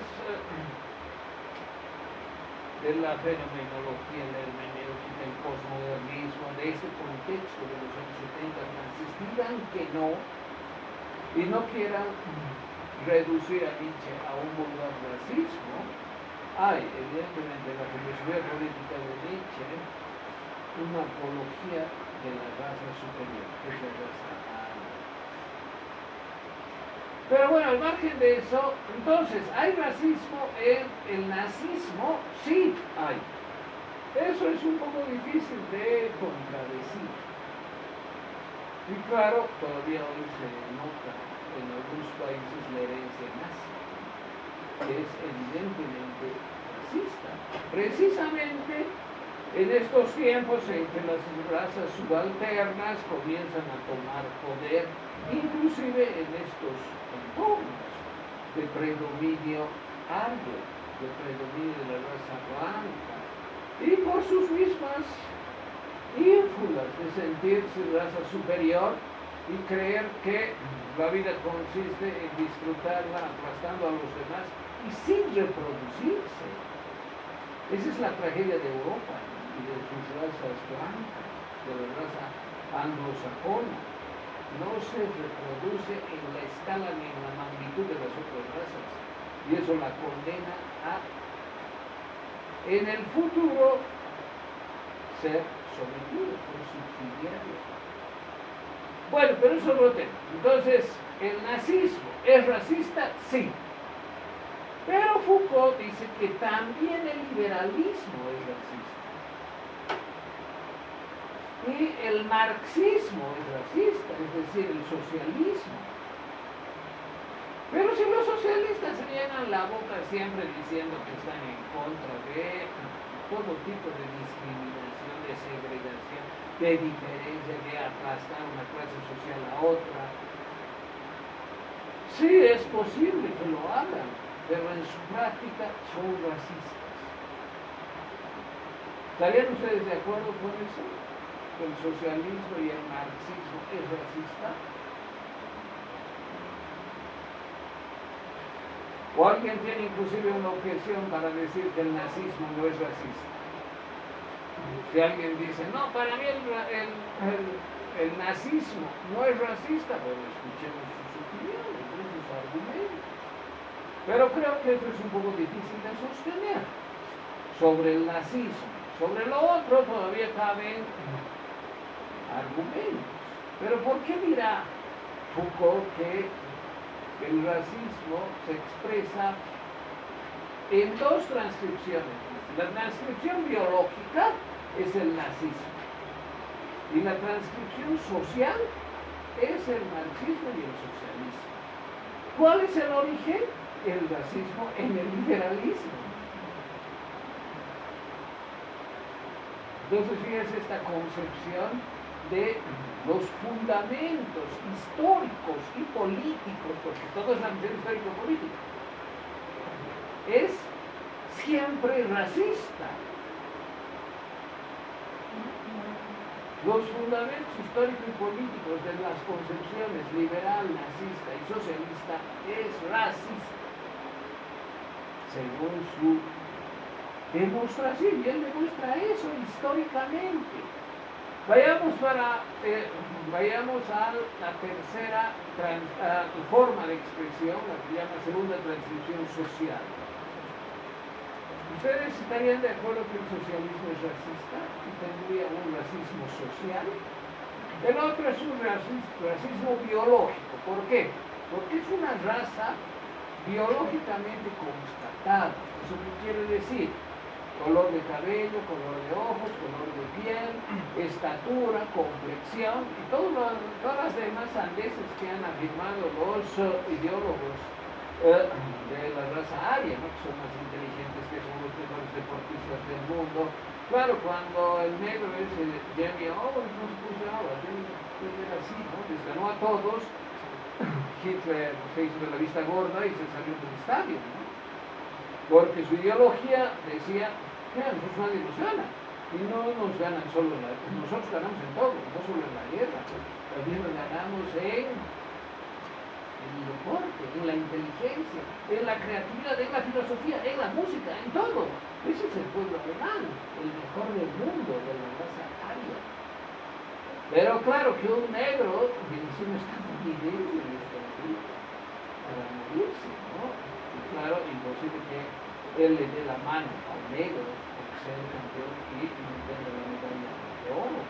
de la fenomenología, la hermenéutica, el posmodernismo, de este contexto de los años 70 nazis, digan que no, y no quieran reducir a Nietzsche a un vulgar racismo, hay evidentemente en la filosofía política de Nietzsche una apología de la raza superior, que es la raza aria. Pero bueno, al margen de eso, entonces, ¿hay racismo en el nazismo? Sí, hay. Eso es un poco difícil de contradecir. Y claro, todavía hoy se nota en algunos países la herencia nazi, que es evidentemente racista. Precisamente en estos tiempos en que las razas subalternas comienzan a tomar poder, inclusive en estos entornos de predominio ario. de predominio de la raza blanca y por sus mismas ínfulas de sentirse raza superior y creer que la vida consiste en disfrutarla aplastando a los demás y sin reproducirse. Esa es la tragedia de Europa y de sus razas blancas, de la raza anglosajona. No se reproduce en la escala ni en la magnitud de las otras razas. Y eso la condena a, en el futuro, ser sometido por subsidiarios. Bueno, pero eso es otro tema. Entonces, ¿el nazismo es racista? Sí. Pero Foucault dice que también el liberalismo es racista. Y el marxismo es racista, es decir, el socialismo. Pero si los socialistas se llenan la boca siempre diciendo que están en contra de todo tipo de discriminación, de segregación, de diferencia, de aplastar una clase social a otra, sí es posible que lo hagan, pero en su práctica son racistas. ¿Estarían ustedes de acuerdo con eso? ¿Que el socialismo y el marxismo es racista? ¿O alguien tiene inclusive una objeción para decir que el nazismo no es racista? Si alguien dice, no, para mí el nazismo no es racista, bueno, escuchemos sus opiniones, sus argumentos. Pero creo que eso es un poco difícil de sostener sobre el nazismo. Sobre lo otro todavía caben argumentos. Pero ¿por qué dirá Foucault que el racismo se expresa en dos transcripciones? La transcripción biológica es el nazismo y la transcripción social es el marxismo y el socialismo. ¿Cuál es el origen? El racismo en el liberalismo. Entonces, fíjense esta concepción de los fundamentos históricos y políticos, porque todo es la misión histórico-política, es siempre racista. Los fundamentos históricos y políticos de las concepciones liberal, nazista y socialista es racista, según su demostración, y él demuestra eso históricamente. Vayamos a la tercera forma de expresión, la que llama segunda transcripción social. ¿Ustedes estarían de acuerdo que el socialismo es racista y tendría un racismo social? El otro es un racismo biológico. ¿Por qué? Porque es una raza biológicamente constatada. ¿Eso qué quiere decir? Color de cabello, color de ojos, color de piel, estatura, complexión y todas las demás sandeces que han afirmado los ideólogos de la raza aria, ¿no? Que son más inteligentes, que son los mejores deportistas del mundo. Claro, cuando el negro ese Jamie Owens no se puso ahora, era así, ¿no? Les ganó a todos. Hitler se hizo de la vista gorda y se salió del estadio, ¿no? Porque su ideología decía, mira, nosotros nadie nos gana. Y no nos ganan solo nosotros ganamos en todo, no solo en la guerra. También nos ganamos en el deporte, en la inteligencia, en la creatividad, en la filosofía, en la música, en todo. Ese es el pueblo alemán, el mejor del mundo, de la raza aria. Pero claro que un negro, que encima está muy débil para morirse, ¿no? Y claro, imposible que él le dé la mano al negro porque sea el campeón y tenga la medalla de oro.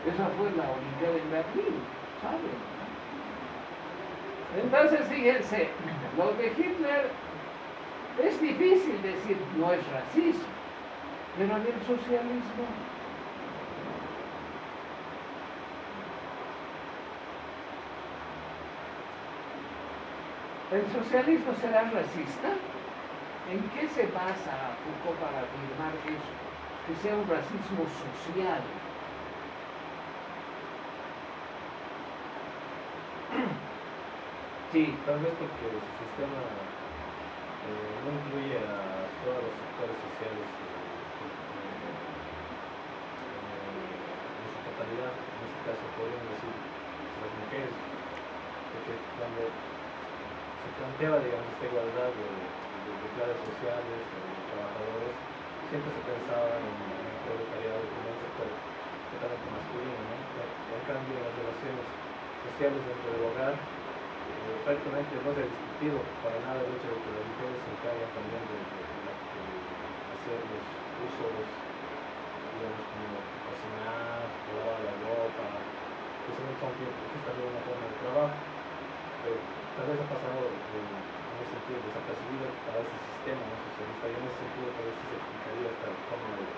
Esa fue la Olimpiada en Berlín, ¿saben? Entonces, fíjense, lo de Hitler es difícil decir no es racismo, pero en el socialismo ¿el socialismo será racista? ¿En qué se basa Foucault para afirmar eso? Que sea un racismo social. Sí, tal vez porque su sistema no incluye a todos los sectores sociales en su totalidad. En este caso podríamos decir las mujeres, porque cuando se planteaba, digamos, esta igualdad de clases sociales, de trabajadores, siempre se pensaba en el proletariado como un sector totalmente masculino, ¿no? En cambio, en las relaciones sociales dentro del hogar, prácticamente no se ha discutido para nada el hecho de que las mujeres se encargan también de hacer los usos, digamos, como cocinar, lavar la ropa, que son también una forma de trabajo, pero tal vez ha pasado en ese sentido desapercibido para ese sistema no socialista, y en ese sentido tal vez se explicaría esta forma de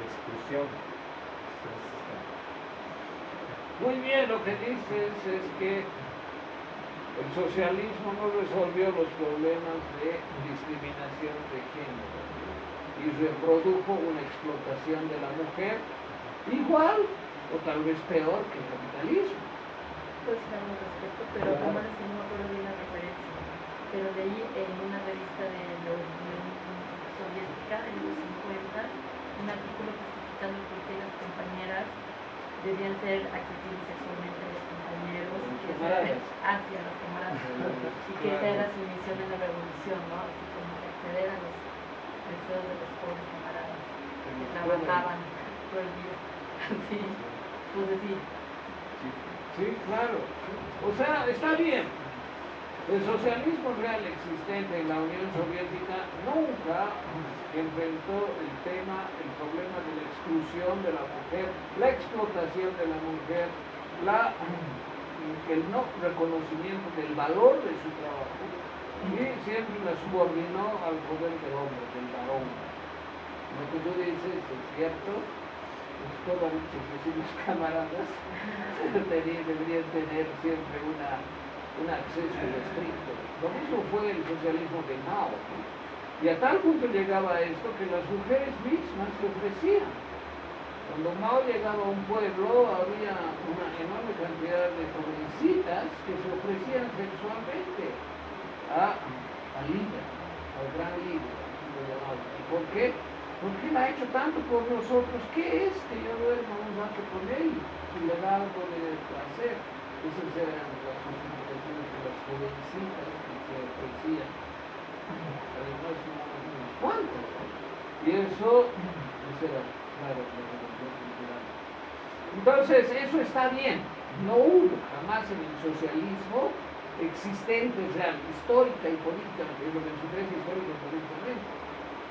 exclusión de ese sistema. Muy bien, lo que dices es que el socialismo no resolvió los problemas de discriminación de género y reprodujo una explotación de la mujer igual o tal vez peor que el capitalismo. Pues al respecto, pero como es que no me acuerdo bien la referencia, pero de ahí en una revista de la Unión Soviética en los 50, un artículo justificando por qué las compañeras debían ser accesibles sexualmente a los compañeros, hacia las camaradas, y que esa era su misión en la revolución, ¿no? Así como que acceder a los deseos de los pobres camaradas que trabajaban todo el día. Así, pues así. Sí, claro. O sea, está bien. El socialismo real existente en la Unión Soviética nunca enfrentó el problema de la exclusión de la mujer, la explotación de la mujer, el no reconocimiento del valor de su trabajo, y siempre la subordinó al poder del hombre, del varón. Lo que tú dices es cierto. Todas los camaradas deberían tener siempre un acceso restricto. Lo mismo fue el socialismo de Mao, ¿no? Y a tal punto llegaba esto que las mujeres mismas se ofrecían. Cuando Mao llegaba a un pueblo había una enorme cantidad de jovencitas que se ofrecían sexualmente al líder, al gran líder. ¿Y por qué? Porque él ha hecho tanto por nosotros. ¿Qué es que yo duerma un rato con él y le da algo de placer? Esas eran las justificaciones de las jovencitas que se ofrecían. Además, unos cuantos. Y eso era, claro, la revolución cultural. Entonces, eso está bien. No hubo jamás en el socialismo existente real, histórica y políticamente, lo mencioné histórica y políticamente,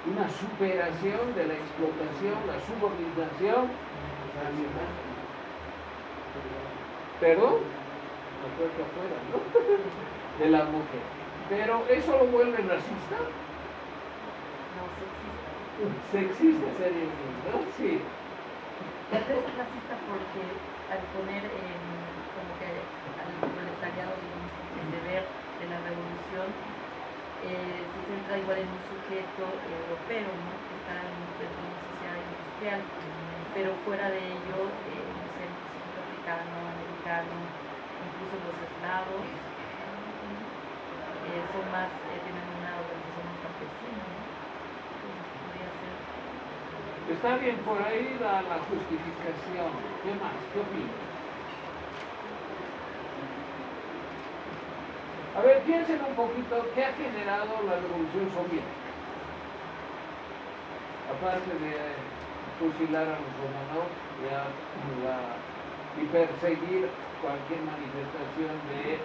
una superación de la explotación, la subordinación, perdón, la puerta afuera, ¿no? De la mujer. Pero eso lo vuelve racista. No, sexista. Sexista sería, ¿no? Sí. Tal vez es racista porque al poner como que al proletariado, digamos, el deber de la revolución, se centra igual en un sujeto europeo, ¿no? Que está en una sociedad industrial, pero fuera de ello, no sé, el sujeto africano, americano, incluso los eslavos, son más, tienen una organización más campesina, ¿no? Entonces, podría ser. Está bien, por ahí la justificación. ¿Qué más? ¿Qué opinas? A ver, piensen un poquito qué ha generado la revolución soviética. Aparte de fusilar a los romanos y perseguir cualquier manifestación de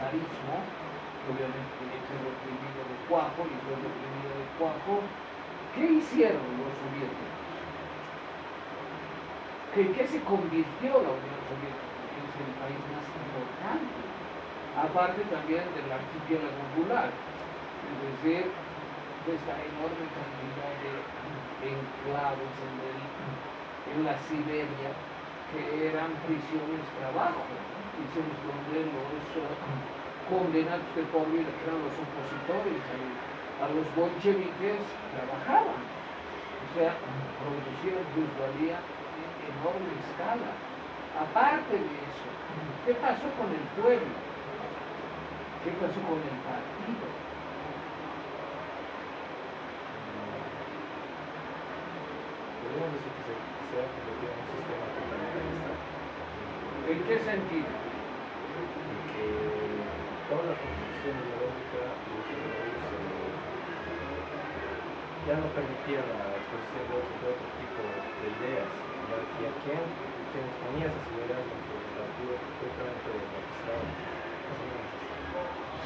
zarismo, obviamente tiene que ser reprimido de cuajo, y fue reprimido de cuajo. ¿Qué hicieron los soviéticos? ¿Qué se convirtió la Unión Soviética? Que es el país más importante. Aparte también del archipiélago gulag, es decir, de esta enorme cantidad de enclaves en la Siberia que eran prisiones de trabajo, prisiones donde los condenados de por vida, que eran los opositores a los bolcheviques, trabajaban, o sea, producían plusvalía en enorme escala. Aparte de eso, ¿qué pasó con el pueblo? ¿Qué pasó con el partido? Podríamos decir que se ha convertido en un sistema totalitarista, ¿En qué sentido? en que toda la construcción ideológica ya no permitía la exposición de otro tipo de ideas, y a quien ponía esas ideas dentro del partido completamente registrado.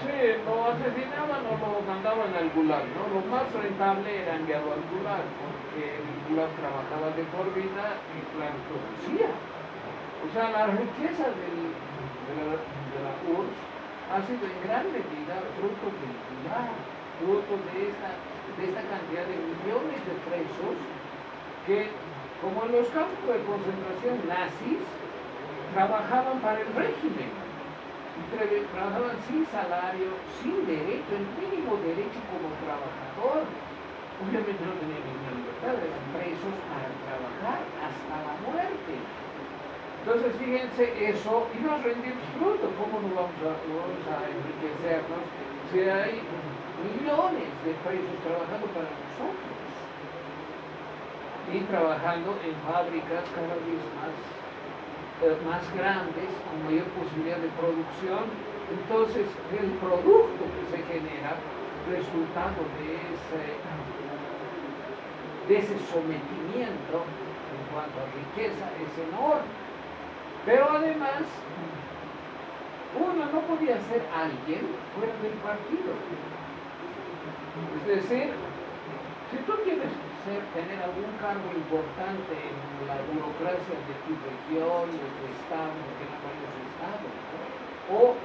Sí, lo asesinaban o lo mandaban al gulag, ¿no? Lo más rentable era enviarlo al gulag, porque el gulag trabajaba de por vida y claro, producía. O sea, la riqueza de la URSS ha sido en gran medida fruto del gulag, fruto de esta cantidad de millones de presos que, como en los campos de concentración nazis, trabajaban para el régimen. Trabajaban sin salario, sin derecho, el mínimo derecho como trabajador. Obviamente no tenían ninguna libertad, eran presos para trabajar hasta la muerte. Entonces, fíjense eso, y nos rendimos fruto. ¿Cómo no vamos a enriquecernos si hay millones de presos trabajando para nosotros? Y trabajando en fábricas cada vez más grandes, con mayor posibilidad de producción. Entonces, el producto que se genera, resultado de ese sometimiento en cuanto a riqueza, es enorme. Pero además, uno no podía ser alguien fuera del partido. Es decir, si tú quieres tener algún cargo importante en la burocracia de tu región, de tu estado, porque no hay varios estados, ¿no? O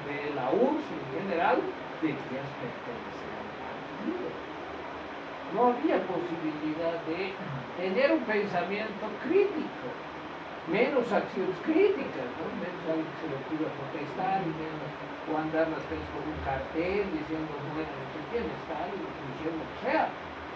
de la URSS en general, debías pertenecer al partido. No había posibilidad de tener un pensamiento crítico, menos acciones críticas, ¿no? Menos alguien que se le ocurra protestar y menos o andar las calles con un cartel diciendo, bueno, no sé quién está, y diciendo lo que sea.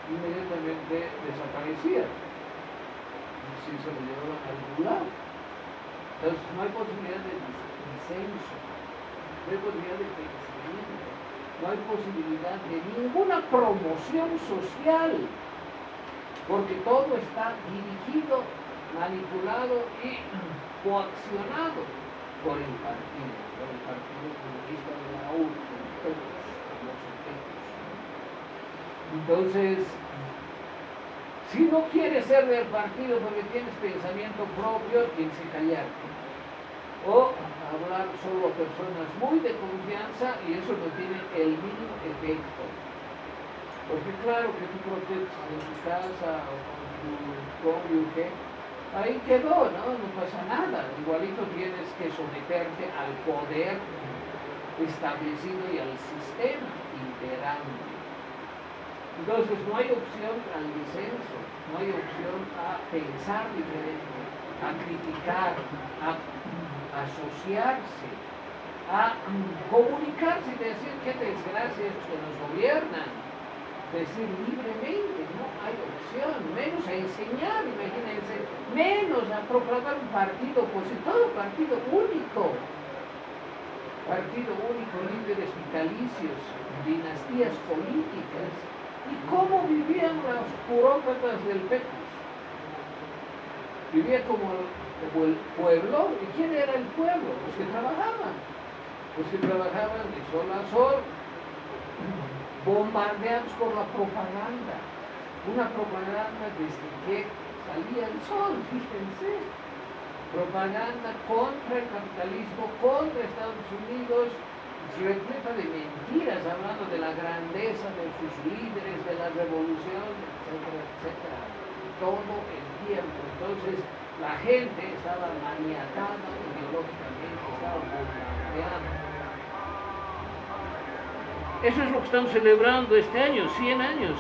Inmediatamente desaparecía. Así se lo llevaron al gulag. Entonces no hay posibilidad de disenso, no hay posibilidad de pensamiento, no hay posibilidad de ninguna promoción social, porque todo está dirigido, manipulado y coaccionado por el Partido Comunista de la URSS, los efectos. Entonces, si no quieres ser del partido porque tienes pensamiento propio, tienes que callarte. O hablar solo a personas muy de confianza y eso no tiene el mínimo efecto. Porque claro que tú protestas en tu casa o con tu cónyuge, ahí quedó, ¿no? No pasa nada. Igualito tienes que someterte al poder establecido y al sistema imperante. Entonces no hay opción al disenso, no hay opción a pensar diferente, a criticar, a asociarse, a comunicarse y decir qué desgracia es que nos gobiernan. Decir libremente, no hay opción, menos a enseñar, imagínense, menos a proclamar un partido opositor, partido único, líderes vitalicios, dinastías políticas. ¿Y cómo vivían los burócratas del PECUS? Vivía como el pueblo. ¿Y quién era el pueblo? Los que trabajaban. Los que trabajaban de sol a sol, bombardeados por la propaganda. Una propaganda desde que salía el sol, fíjense. Propaganda contra el capitalismo, contra Estados Unidos, repleta de mentiras, hablando de la grandeza de sus líderes, de la revolución, etcétera, etcétera, todo el tiempo. Entonces, la gente estaba maniatada ideológicamente, estaba bombardeada. Eso es lo que estamos celebrando este año, 100 años.